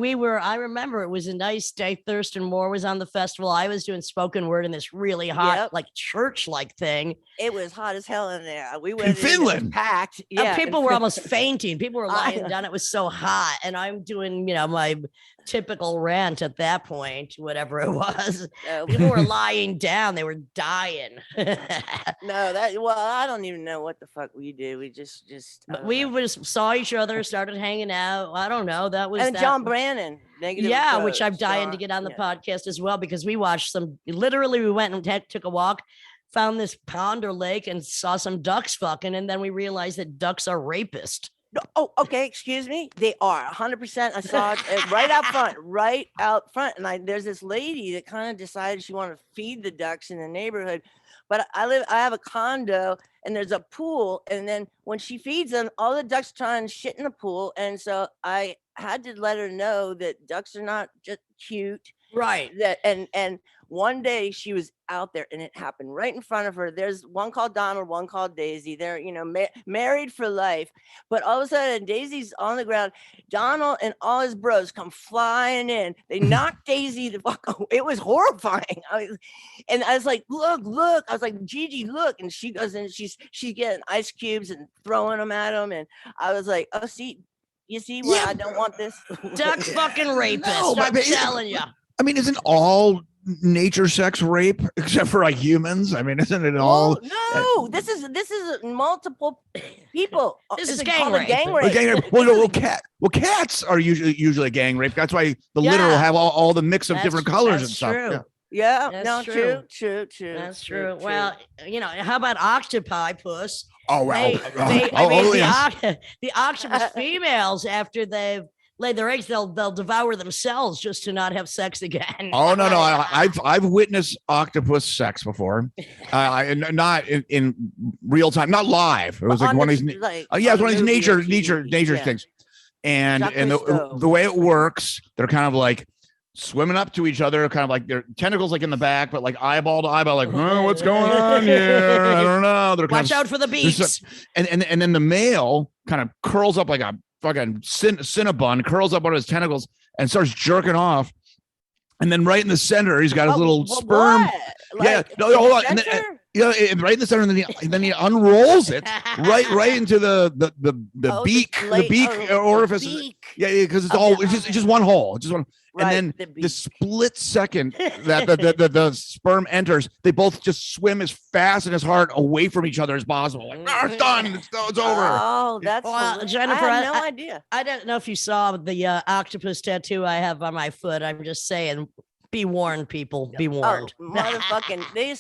remember it was a nice day. Thurston Moore was on the festival. I was doing spoken word in this really hot, like church-like thing. It was hot as hell in there. We went in Finland, packed. Yeah, people were almost fainting. People were lying down. It was so hot, and I'm doing, my typical rant at that point, whatever it was. People were lying down. They were dying. I don't even know what the fuck we did. We just we saw each other, started hanging out. I don't know. That was John Brannon. Which I'm dying to get on the podcast as well, because we watched we went and took a walk, found this pond or lake, and saw some ducks fucking, and then we realized that ducks are rapists. Oh, okay. Excuse me. They are 100%. I saw it right out front. And there's this lady that kind of decided she wanted to feed the ducks in the neighborhood. But I have a condo, and there's a pool. And then when she feeds them, all the ducks try and shit in the pool. And so I had to let her know that ducks are not just cute. Right. And one day she was out there and it happened right in front of her. There's one called Donald, one called Daisy. They're, married for life. But all of a sudden, Daisy's on the ground. Donald and all his bros come flying in. They knocked Daisy the fuck away. It was horrifying. I was like, look. I was like, Gigi, look. And she goes in, she's getting ice cubes and throwing them at him. And I was like, oh, see, you see why I don't want this? Duck fucking rapist. No, I'm telling you. I mean, isn't all nature sex rape except for like humans? I mean, isn't it all? No, this is multiple people. This is It's gang called a rape. gang rape. Gang rape. Well, cats are usually gang rape. That's why the litter will have all the mix of different colors and stuff. True. Yeah, That's no, true. true. That's true. Well, how about octopi puss? Oh well. The octopus females, after they've laid their eggs, they'll devour themselves just to not have sex again. Oh no! I've witnessed octopus sex before, not in real time, not live. It was like one of these. It was one of these nature things, and the way it works, they're kind of like swimming up to each other, kind of like their tentacles like in the back, but like eyeball to eyeball, like, what's going on here? I don't know. They're Watch out for the beaks. And then the male kind of curls up like a fucking Cinnabon, curls up on his tentacles and starts jerking off. And then right in the center, he's got his little sperm. Hold on. And then, right in the center, and then he unrolls it right into the beak orifice. Yeah, because it's just one hole. It's just one. Right, and then the split second that the sperm enters, they both just swim as fast and as hard away from each other as possible. Like, it's done. It's over. Oh, that's Jennifer. I had no idea. I don't know if you saw the octopus tattoo I have on my foot. I'm just saying, be warned, people. Be warned. Oh, motherfucking, they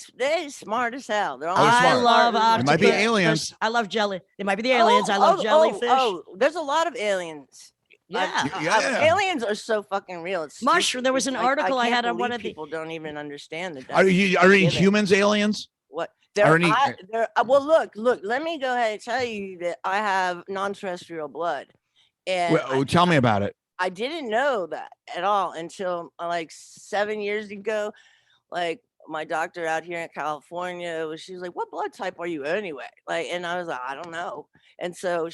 smart as hell. They're all I love octopus. It might be aliens. I love jelly. It might be the aliens. I love jellyfish. There's a lot of aliens. Yeah. Aliens are so fucking real. It's mushroom. There was an article I had on one of the people don't even understand that. Are any humans aliens? What? Well, look. Let me go ahead and tell you that I have non-terrestrial blood, and tell me about it. I didn't know that at all until like 7 years ago. Like my doctor out here in California, she was like, "What blood type are you anyway?" Like, and I was like, "I don't know." And so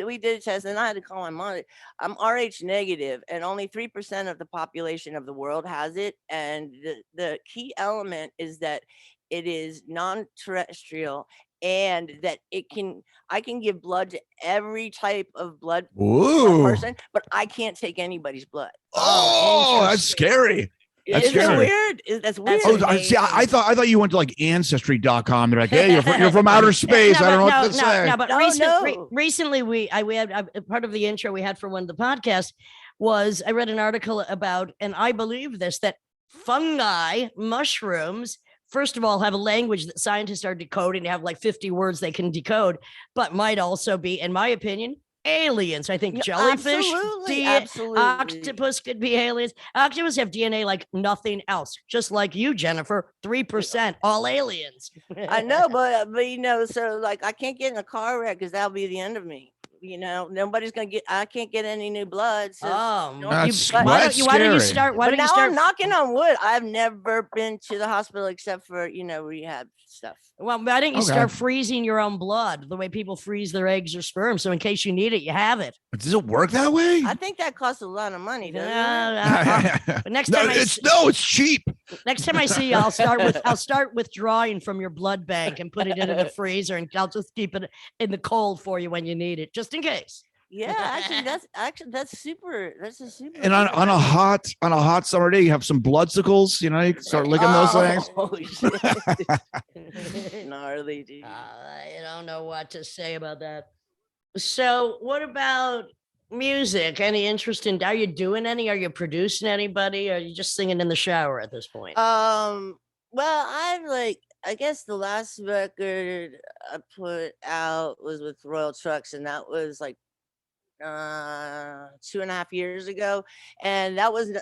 we did a test, and I had to call my mom. I'm Rh negative, and only 3% of the population of the world has it. And the key element is that it is non-terrestrial, and that I can give blood to every type of blood person, but I can't take anybody's blood. Oh, that's scary. That's scary. Weird. That's weird. I thought you went to like ancestry.com. They're like, hey, you're from outer space. I don't know what to say. No, but recently we had part of the intro we had for one of the podcasts was I read an article about, and I believe this, that fungi, mushrooms, first of all, have a language that scientists are decoding. They have like 50 words they can decode, but might also be, in my opinion, aliens. I think jellyfish, absolutely. Octopus could be aliens. Octopus have DNA like nothing else, just like you, Jennifer. 3%, all aliens. I know, but so like I can't get in a car wreck because that'll be the end of me. Nobody's gonna get. I can't get any new blood. So why don't you start? I'm knocking on wood. I've never been to the hospital except for rehab stuff. Well, why don't you start freezing your own blood the way people freeze their eggs or sperm? So in case you need it, you have it. Does it work that way? I think that costs a lot of money. Doesn't it? But next time it's cheap. Next time I see you, I'll start withdrawing from your blood bank and put it into the freezer, and I'll just keep it in the cold for you when you need it, just in case. Yeah, that's super. That's a super. And on a hot summer day, you have some bloodsicles. You can start licking those things. Oh shit! Gnarly, dude. I don't know what to say about that. So, what about music? Any interest in? Are you doing any? Are you producing anybody? Or are you just singing in the shower at this point? Well, I guess the last record I put out was with Royal Trux, and that was like 2.5 years ago, and that was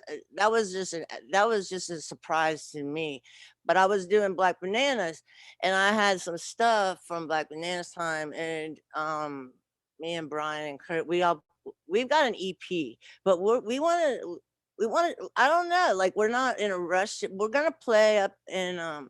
just a surprise to me. But I was doing Black Bananas, and I had some stuff from Black Bananas time, and me and Brian and Kurt, we've got an EP, but we want to we want to, I don't know, like we're not in a rush. We're gonna play up in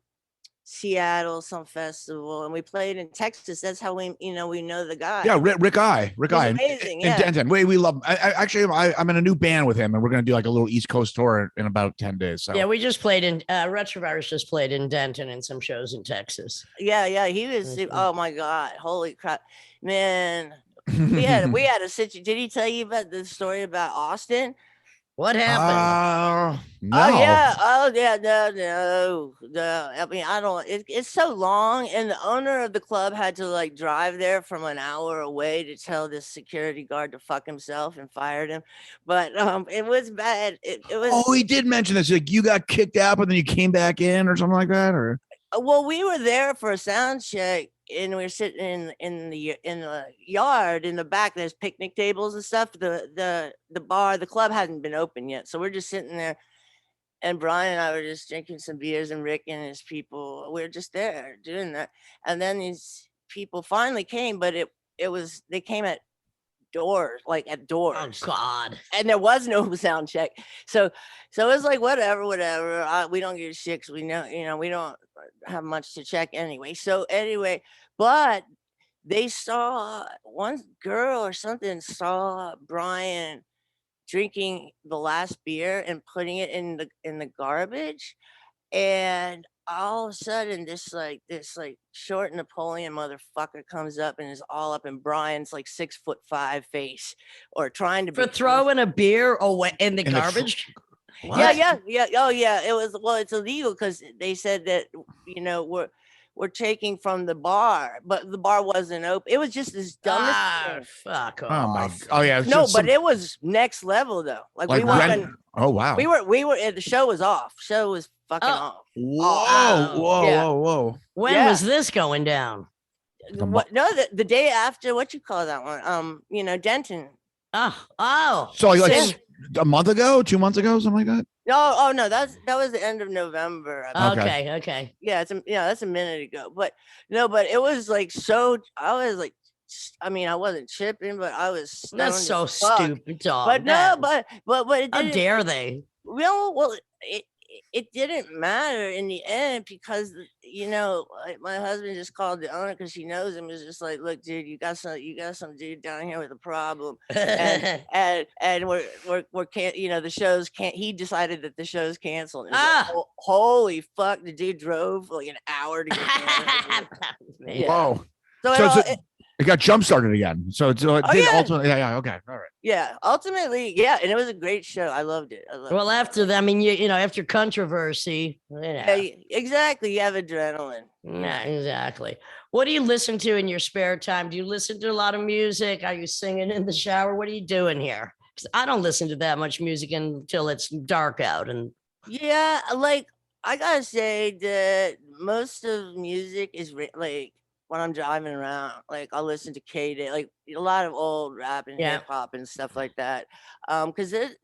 Seattle, some festival, and we played in Texas. That's how we, we know the guy. Yeah, Rick He's amazing. And Yeah. Denton. We love him. I'm in a new band with him, and we're gonna do like a little East Coast tour in about 10 days. So Yeah, we just played in Retrovirus just played in Denton and some shows in Texas. Yeah, he was. Oh my God, holy crap, man! We had a situation. Did he tell you about the story about Austin? What happened? No. Oh yeah. No. I mean, I don't. It's so long, and the owner of the club had to like drive there from an hour away to tell this security guard to fuck himself and fired him. But it was bad. It was. Oh, he did mention this. Like you got kicked out, but then you came back in, or something like that, or. Well, we were there for a sound check, and we were sitting in the yard in the back. There's picnic tables and stuff. The bar, the club hadn't been open yet, so we're just sitting there. And Brian and I were just drinking some beers, and Rick and his people. We were just there doing that, and then these people finally came, but they came at doors, like at doors. Oh God! And there was no sound check, so it was like whatever. We don't give a shit because we know, we don't have much to check anyway. So anyway, but they saw one girl or something saw Brian drinking the last beer and putting it in the garbage, and all of a sudden this short Napoleon motherfucker comes up and is all up in Brian's like 6'5" face, or trying to for throwing a beer away in the garbage. Yeah. Oh yeah, it was. Well, it's illegal because they said that we're taking from the bar, but the bar wasn't open. It was just this dumbest thing. Fuck off. Oh my! Oh yeah. No, but it was next level though. Like we weren't. Oh wow. We were. The show was off. Show was fucking off. Whoa. When was this going down? What? No, the day after. What you call that one? Denton. Oh. So like a month ago, 2 months ago, something like that. No, that was the end of November. Okay. Yeah, that's a minute ago. But no, but it was like so. I was like, I mean, I wasn't chipping, but I was. That's so stupid, dog. But no, but it how dare they? Well, it didn't matter in the end because like my husband just called the owner because she knows him. Is just like, look, dude, you got some dude down here with a problem, and we're can't the shows can't. He decided that the show's canceled. Like, holy fuck! The dude drove like an hour to get there. Yeah. Whoa! So it got jump started again. So it did ultimately. Yeah. Okay. All right. Yeah. Ultimately, yeah, and it was a great show. I loved it. Well, after that, I mean, after controversy, yeah, exactly. You have adrenaline. Yeah, exactly. What do you listen to in your spare time? Do you listen to a lot of music? Are you singing in the shower? What are you doing here? Because I don't listen to that much music until it's dark out. And yeah, like I gotta say that most of music is like. When I'm driving around, like I'll listen to K-Day, like a lot of old rap and hip hop and stuff like that. Because they're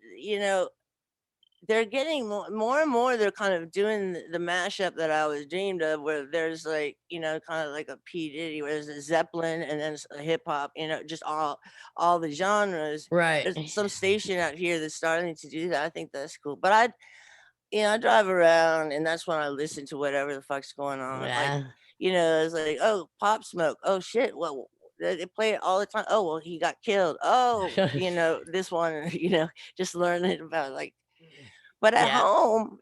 getting more and more. They're kind of doing the mashup that I always dreamed of, where there's like kind of like a P Diddy, where there's a Zeppelin and then a hip hop. Just all the genres. Right. There's some station out here that's starting to do that. I think that's cool. But I drive around, and that's when I listen to whatever the fuck's going on. Yeah. Like, it's like, oh, Pop Smoke. Oh shit. Well, they play it all the time. Oh, well, he got killed. Oh, this one, just learning about like. But at home,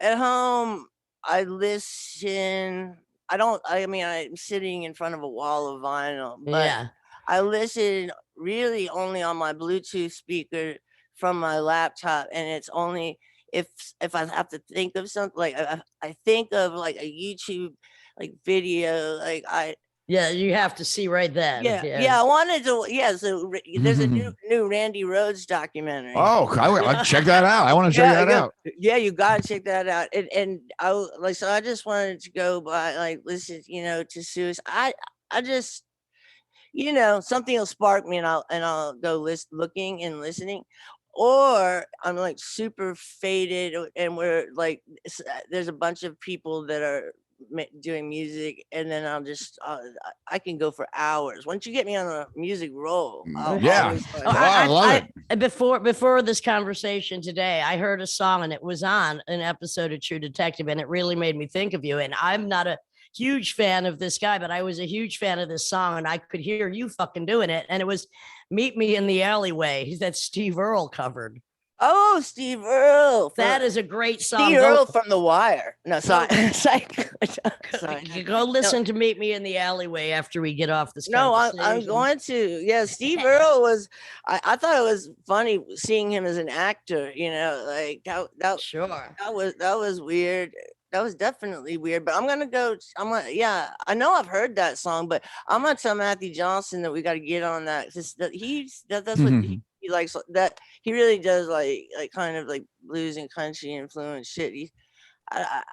I listen. I'm sitting in front of a wall of vinyl, but I listen really only on my Bluetooth speaker from my laptop, and it's only if I have to think of something, like I think of like a YouTube like video, like you have to see right then. I wanted to. So there's a new Randy Rhoads documentary. Oh, I check that out. I want to check that out. Yeah, you gotta check that out. And I just wanted to go by, like, listen, to Suicide. I just, something will spark me, and I'll go looking and listening. Or I'm like super faded, and we're like, there's a bunch of people that are doing music, and then I can go for hours. Once you get me on a music roll, I'll Yeah. always, like, Oh, I love it. Before this conversation today, I heard a song and it was on an episode of True Detective, and it really made me think of you. And I'm not a huge fan of this guy, but I was a huge fan of this song, and I could hear you fucking doing it. And it was "Meet Me in the Alleyway" that Steve Earle covered. oh, Steve Earle. That is a great song. Steve Earle from The Wire. No, sorry. sorry. You go listen to "Meet Me in the Alleyway" after we get off this. No, I'm going to. Yeah, Steve Earle was. I thought it was funny seeing him as an actor. You know, like that. Sure. That was weird. That was definitely weird. But I'm gonna go. Yeah, I know I've heard that song, but I'm gonna tell Matthew Johnson that we got to get on that. That's what he likes. That he really does like kind of like blues and country influence shit.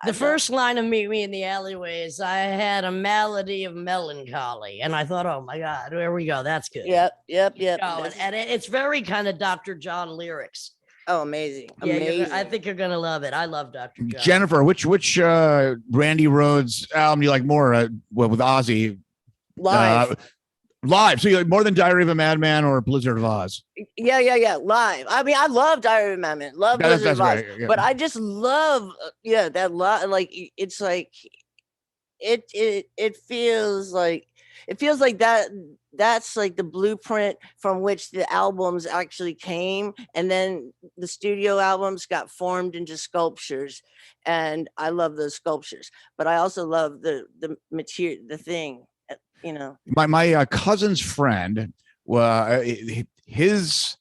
The first line of "Meet Me in the Alleyway" is, "I had a malady of melancholy," and I thought, oh my God, there we go. That's good. Yep. And it's very kind of Dr. John lyrics. Oh, amazing. Yeah, Amazing. I think you're gonna love it. I love Dr. John. Jennifer, which Randy Rhoads album do you like more? With Ozzy Live. Live. So you like more than Diary of a Madman or Blizzard of Oz? Yeah. Live. I mean, I love Diary of a Madman. Love Blizzard of Oz. Great, yeah. But I just love, that lot. Like it's like it feels like that. That's like the blueprint from which the albums actually came, and then the studio albums got formed into sculptures, and I love those sculptures. But I also love the material, the thing. You know, my cousin's friend, his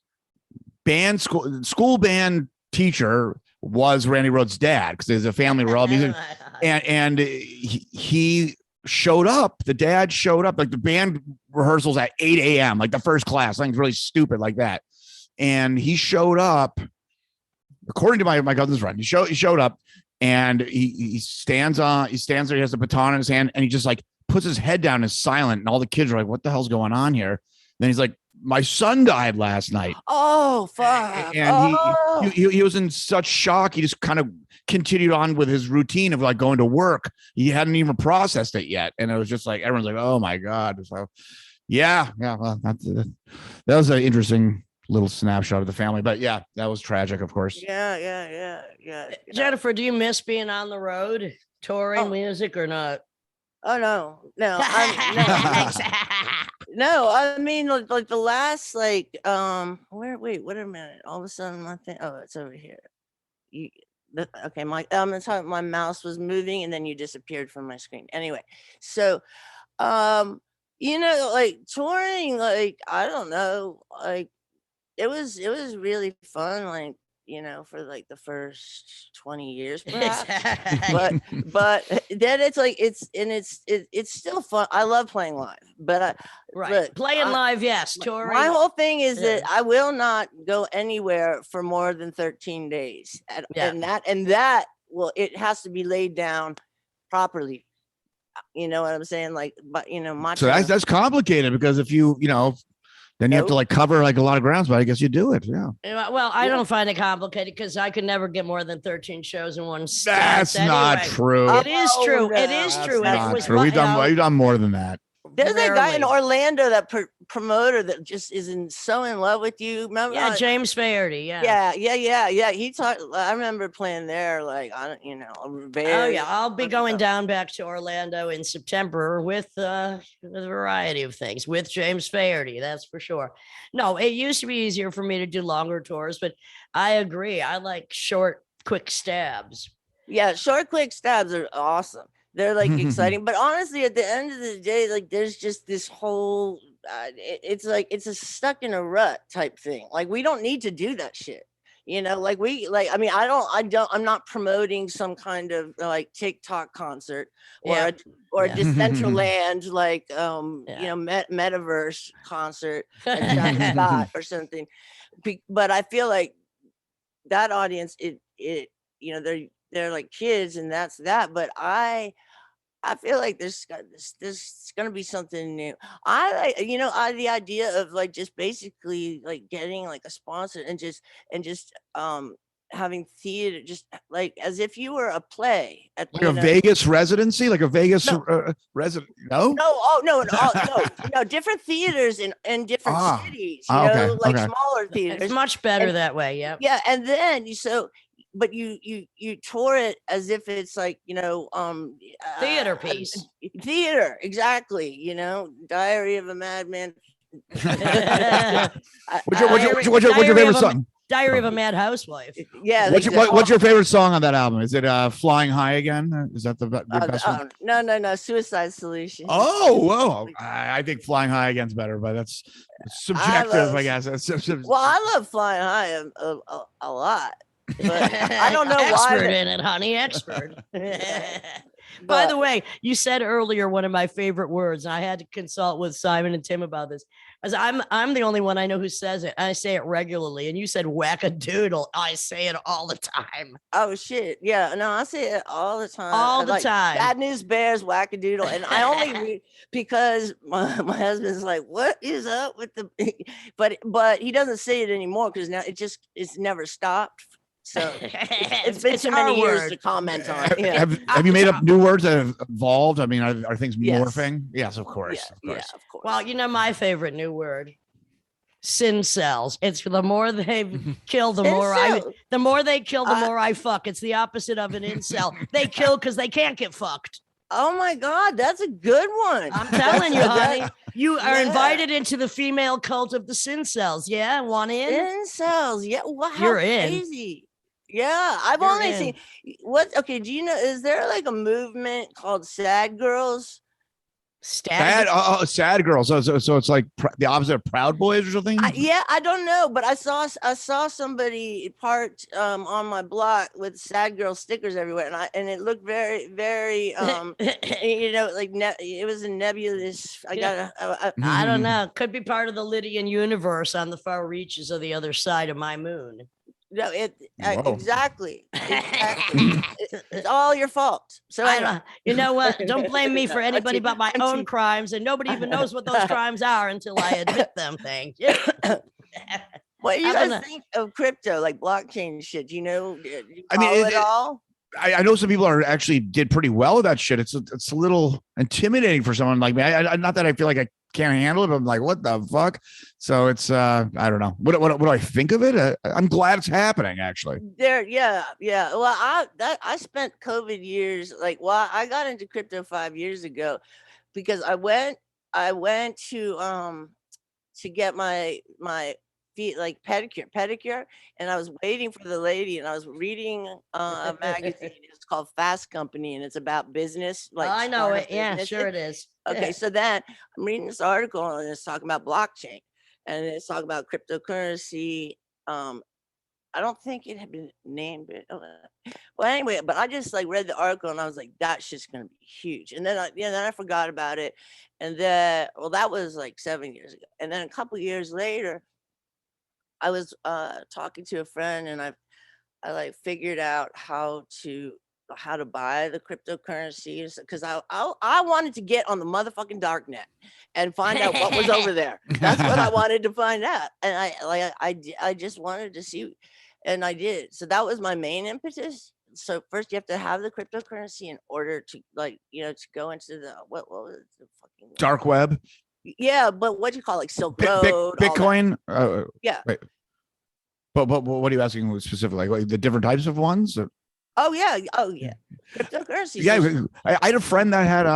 school band teacher was Randy Rhoads' dad, because there's a family we're all music, and he showed up. The dad showed up, like the band rehearsals at 8 a.m., like the first class, something really stupid like that. And he showed up, according to my cousin's friend, he showed up, and he stands there, he has the baton in his hand, and he just like puts his head down, is silent, and all the kids are like, what the hell's going on here? Then he's like, my son died last night. Oh, fuck. And he was in such shock. He just kind of continued on with his routine of like going to work. He hadn't even processed it yet. And it was just like, everyone's like, oh my God. So yeah. Well, that was an interesting little snapshot of the family, but yeah, that was tragic, of course. Yeah. Jennifer, do you miss being on the road, touring music or not? Oh no. No, I mean, like the last, like, wait a minute. All of a sudden my thing, it's over here. Okay, my mouse was moving and then you disappeared from my screen. Anyway, so, like touring, like, I don't know, like it was really fun, like, for like the first 20 years, perhaps. but then it's like, it's still fun. I love playing live, but playing live, yes. Touring. My whole thing is that I will not go anywhere for more than 13 days, and that it has to be laid down properly. You know what I'm saying? Like, but so that's complicated, because if you then you have to like cover like a lot of grounds, but I guess you do it. Yeah. Well, I don't find it complicated, because I could never get more than 13 shows in one. That's not true. It is true. No. It is true. Not true. We've done more than that. There's a guy in Orlando, that promoter that just is so in love with you. Remember? Yeah, James Faherty. Yeah. He talked. I remember playing there. Like, I don't, very. I'll be going down back to Orlando in September with a variety of things with James Faherty. That's for sure. No, it used to be easier for me to do longer tours, but I agree. I like short, quick stabs. Yeah, short, quick stabs are awesome. They're like exciting, but honestly, at the end of the day, like there's just this whole, it's like, it's a stuck in a rut type thing. Like, we don't need to do that shit. I'm not promoting some kind of like TikTok concert or a Decentraland, like, metaverse concert at Travis Scott or something. But I feel like that audience, they're like kids, and that's that. But I feel like there's going to be something new. I like, the idea of like just basically like getting like a sponsor and just having theater, just like as if you were a play at Like a Vegas residency, like a Vegas resident. No, no, oh no, no, different theaters in different cities. You know, like smaller theaters. It's much better that way. Yeah. Yeah, and then but you tour it as if it's like, theater piece. Theater, exactly. You know, Diary of a Madman. What's your favorite song? Diary of a Mad Housewife. Yeah. What's your favorite song on that album? Is it "Flying High" again? Is that the best one? No, Suicide Solution. Oh, whoa! I think "Flying High" again's better, but that's subjective, I guess. Well, I love "Flying High" a lot. But I don't know expert why. in it, honey, expert. By the way, you said earlier one of my favorite words, and I had to consult with Simon and Tim about this, as I'm the only one I know who says it. I say it regularly, and you said wackadoodle. I say it all the time. Oh shit, yeah, no, I say it all the time. All the time. Bad News Bears, wackadoodle, and I only read because my husband's like, "What is up with the?" But he doesn't say it anymore because now it's never stopped. So it's been too many years to comment on. Yeah. Have you made up new words that have evolved? I mean, are things morphing? Yes, of course. Yeah, of course. Well, my favorite new word, sin cells. It's the more they kill, the more they kill, the more I fuck. It's the opposite of an incel. They kill because they can't get fucked. Oh my God, that's a good one. I'm telling you, honey. You are invited into the female cult of the sin cells. Yeah, want in? Incels. Yeah. Wow. You're crazy. Yeah, I've only seen what. Okay, do you know? Is there like a movement called Sad Girls? Sad girls. So it's like the opposite of Proud Boys or something. I don't know, but I saw somebody parked on my block with Sad Girl stickers everywhere, and it looked very, very like it was a nebulous. I don't know. Could be part of the Lydian universe on the far reaches of the other side of my moon. No, exactly. It's all your fault. So you know what? Don't blame me for anybody but my own crimes, and nobody even knows what those crimes are until I admit them. Thank you. What do you guys think of crypto, like blockchain shit? Do you know? I mean, it all. I know some people did pretty well with that shit. It's a little intimidating for someone like me. Not that I feel like I can't handle it, but I'm like, what the fuck? So it's I don't know. What do I think of it? I'm glad it's happening, actually. Yeah. Well, I spent COVID years I got into crypto 5 years ago because I went to get my feet pedicure, and I was waiting for the lady, and I was reading a magazine. It's called Fast Company, and it's about business. I know it. Yeah, sure it is. Okay, so then I'm reading this article, and it's talking about blockchain, and it's talking about cryptocurrency. I don't think it had been named. Well, anyway, but I just read the article, and I was like, that shit's gonna be huge. And then I forgot about it, and then that was 7 years ago, and then a couple years later, I was talking to a friend, and I figured out how to buy the cryptocurrencies, because I wanted to get on the motherfucking dark net and find out what was over there. That's what I wanted to find out, and I just wanted to see, and I did. So that was my main impetus. So first you have to have the cryptocurrency in order to to go into the what was the fucking dark web. Yeah, but what do you call Silk Road, Bitcoin? Yeah. Wait. But what are you asking specifically? Like the different types of ones? Oh yeah. Cryptocurrency. Yeah, I had a friend that had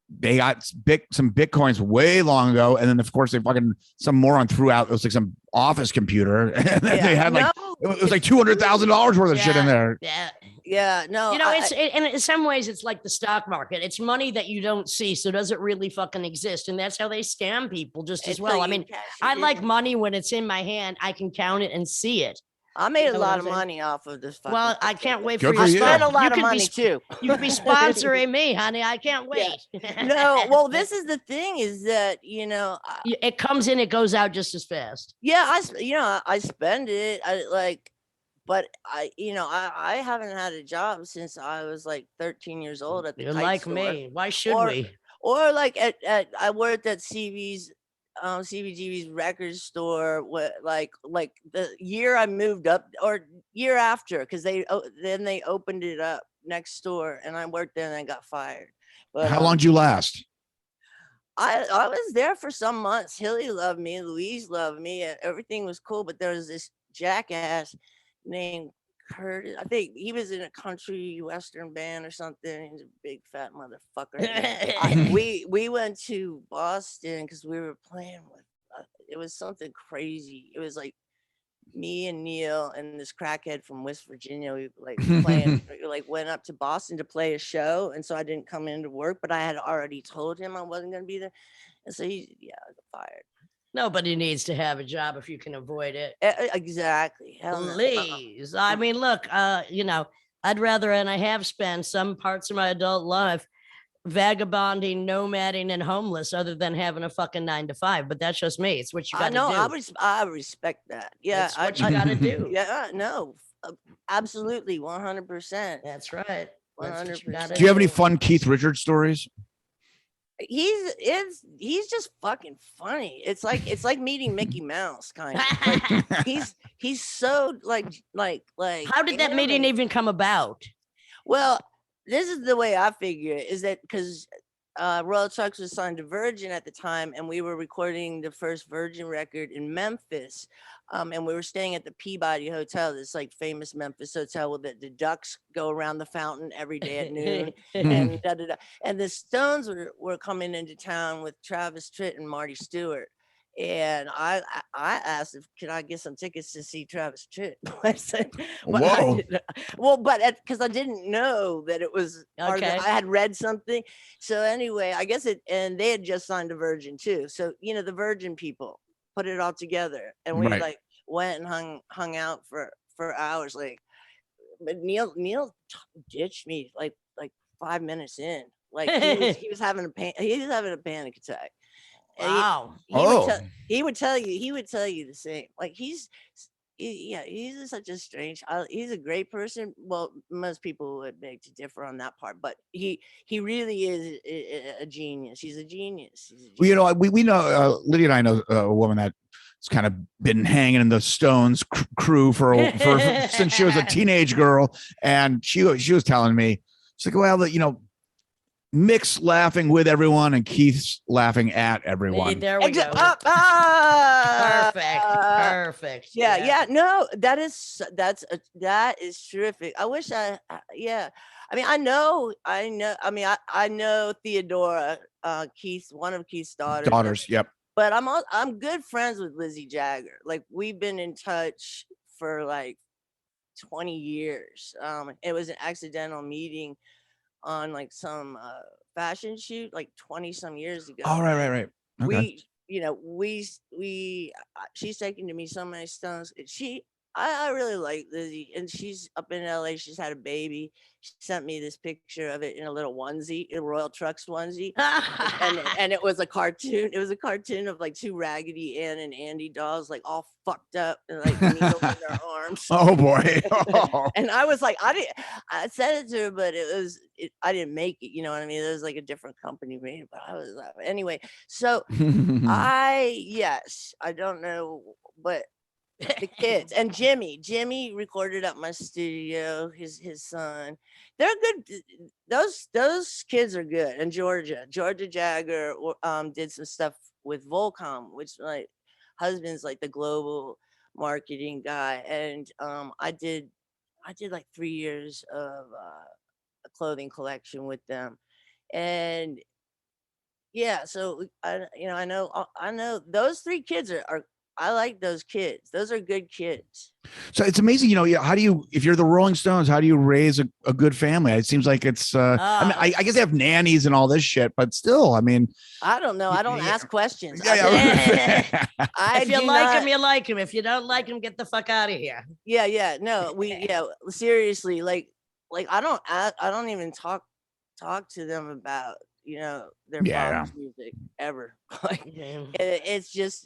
they got some Bitcoins way long ago, and then of course some moron threw out, it was some office computer, and then they had it was $200,000 worth of shit in there. Yeah, no. And in some ways it's like the stock market. It's money that you don't see, so does it really fucking exist? And that's how they scam people just as well. I mean, I like money when it's in my hand. I can count it and see it. I made a lot of money off of this. Well, I can't wait for you. I spent a lot of money too. You could be sponsoring me, honey. I can't wait. Yeah. No, well, this is the thing: is that it comes in, it goes out just as fast. Yeah, I spend it. But I haven't had a job since I was 13 years old at the You're kite like store. me. Why should we? Or I worked at CV's CBGB's record store, like the year I moved up, or year after, because then they opened it up next door, and I worked there and I got fired. But How long did you last? I was there for some months. Hilly loved me, Louise loved me, and everything was cool. But there was this jackass named Curtis. I think he was in a country western band or something. He's a big fat motherfucker. We went to Boston because we were playing with. It was something crazy. It was like me and Neil and this crackhead from West Virginia. We like playing. We like went up to Boston to play a show, and so I didn't come into work. But I had already told him I wasn't going to be there, and so I got fired. Nobody needs to have a job if you can avoid it. Exactly. Hell no. Please. I mean, look, I'd rather, and I have spent some parts of my adult life vagabonding, nomading, and homeless other than having a fucking 9 to 5. But that's just me. It's what you got to do. I respect that. Yeah. That's what you got to do. Yeah. No, absolutely. 100%. That's right. 100%. Do you have any fun Keith Richards stories? He's just fucking funny. It's like meeting Mickey Mouse, kind of. Like, he's so like. How did that meeting even come about? Well, this is the way I figure it, is that because Royal Trux was signed to Virgin at the time, and we were recording the first Virgin record in Memphis. And we were staying at the Peabody Hotel, this like famous Memphis hotel where the ducks go around the fountain every day at noon. And And the Stones were coming into town with Travis Tritt and Marty Stewart. And I asked if could I get some tickets to see Travis Tritt. I said, whoa. Because I didn't know that it was okay. I had read something. So anyway, I guess and they had just signed to Virgin too. So the Virgin people put it all together, and we like went and hung out for hours. Like, but Neil ditched me like 5 minutes in. Like he was having a panic attack. Wow. He would tell you the same. Like he's such a strange. He's a great person. Well, most people would beg to differ on that part, but he really is a genius. He's a genius. Well, we know Lydia and I know a woman that's kind of been hanging in the Stones crew for since she was a teenage girl, and she was telling me, she's like, well, Mick's laughing with everyone and Keith's laughing at everyone. There we go. Perfect. Yeah. No, that is terrific. I wish I mean, I know. I mean, I know Theodora, one of Keith's daughters. Yep. But I'm good friends with Lizzie Jagger. Like, we've been in touch for like 20 years. It was an accidental meeting on like some fashion shoot like 20 some years ago. Oh, right. Okay. She's taken to me so many Stones. I really like Lizzie, and she's up in LA. She's had a baby. She sent me this picture of it in a little onesie, a Royal Trux onesie. and it was a cartoon. It was a cartoon of like two Raggedy Ann and Andy dolls, like all fucked up and like needles in their arms. Oh boy. Oh. And I was like, I sent it to her, but I didn't make it. You know what I mean? It was like a different company made it, but I was anyway. So I don't know, but the kids and Jimmy recorded at my studio, his son. They're good. Those kids are good. And Georgia Jagger did some stuff with Volcom, which my husband's like the global marketing guy. And I did like 3 years of a clothing collection with them. And yeah, so I know those three kids are I like those kids. Those are good kids. So it's amazing, how do you, if you're the Rolling Stones, how do you raise a good family? It seems like it's, I guess they have nannies and all this shit, but still, I mean. I don't know. I don't ask questions. If you like them, you like them. If you don't like them, get the fuck out of here. Yeah. No, seriously, like I don't even talk to them about, their father's music ever. It's just.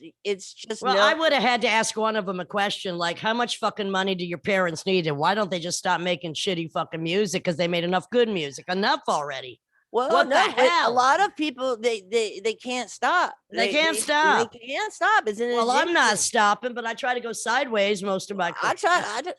Well, I would have had to ask one of them a question like, how much fucking money do your parents need, and why don't they just stop making shitty fucking music because they made enough good music? Enough already. Well, What the no, but hell? a lot of people they can't stop. They can't stop. They can't stop. It's an Well, I'm not addiction. stopping, but I try to go sideways most of my I career.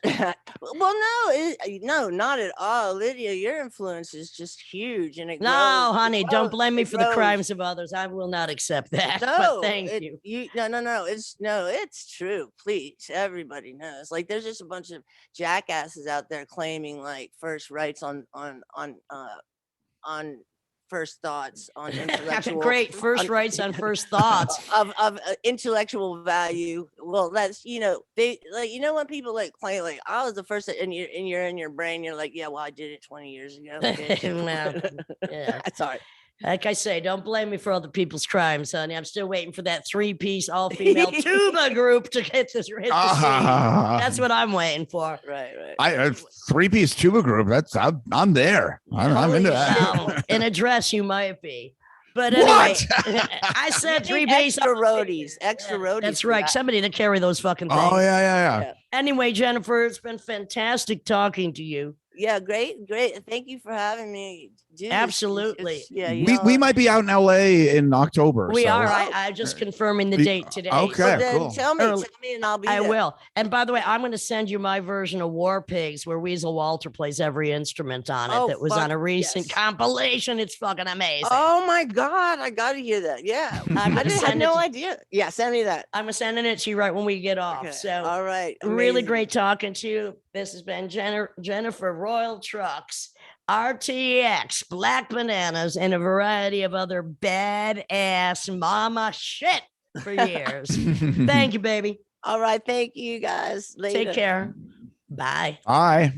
try. Well, no, no, not at all, Lydia. Your influence is just huge, and it No, grows, honey, don't blame me for the grows. crimes of others. I will not accept that. No, but thank you. No. It's true. Please, everybody knows. Like, there's just a bunch of jackasses out there claiming like first rights on first thoughts on intellectual Great first rights on first thoughts. of intellectual value. Well, that's they like when people like claim like I was the first, and you're in your brain you're like, yeah, well, I did it 20 years ago. Well, yeah. Sorry. Like I say, don't blame me for other people's crimes, honey. I'm still waiting for that 3-piece all-female tuba group to hit the scene. That's what I'm waiting for. Right. I 3-piece tuba group. I'm there. I'm into that. In a dress, you might be. But anyway, I said 3-piece extra roadies. That's right. Somebody to carry those fucking things. Oh yeah. Anyway, Jennifer, it's been fantastic talking to you. Yeah, great. Thank you for having me. Absolutely. We might be out in LA in October. We so. are. I'm just confirming the date today. Okay, then cool. tell me, and I'll be there. I will. And by the way, I'm going to send you my version of War Pigs, where Weasel Walter plays every instrument on it. That was on a recent compilation. It's fucking amazing. Oh my God, I got to hear that. Yeah, I had no idea. Yeah, send me that. I'm sending it to you right when we get off. Okay. So, all right, really amazing. great talking to you. This has been Jennifer Royal Trux, RTX, Black Bananas, and a variety of other badass mama shit for years. Thank you, baby. All right, thank you guys. Later. Take care. Bye. Bye.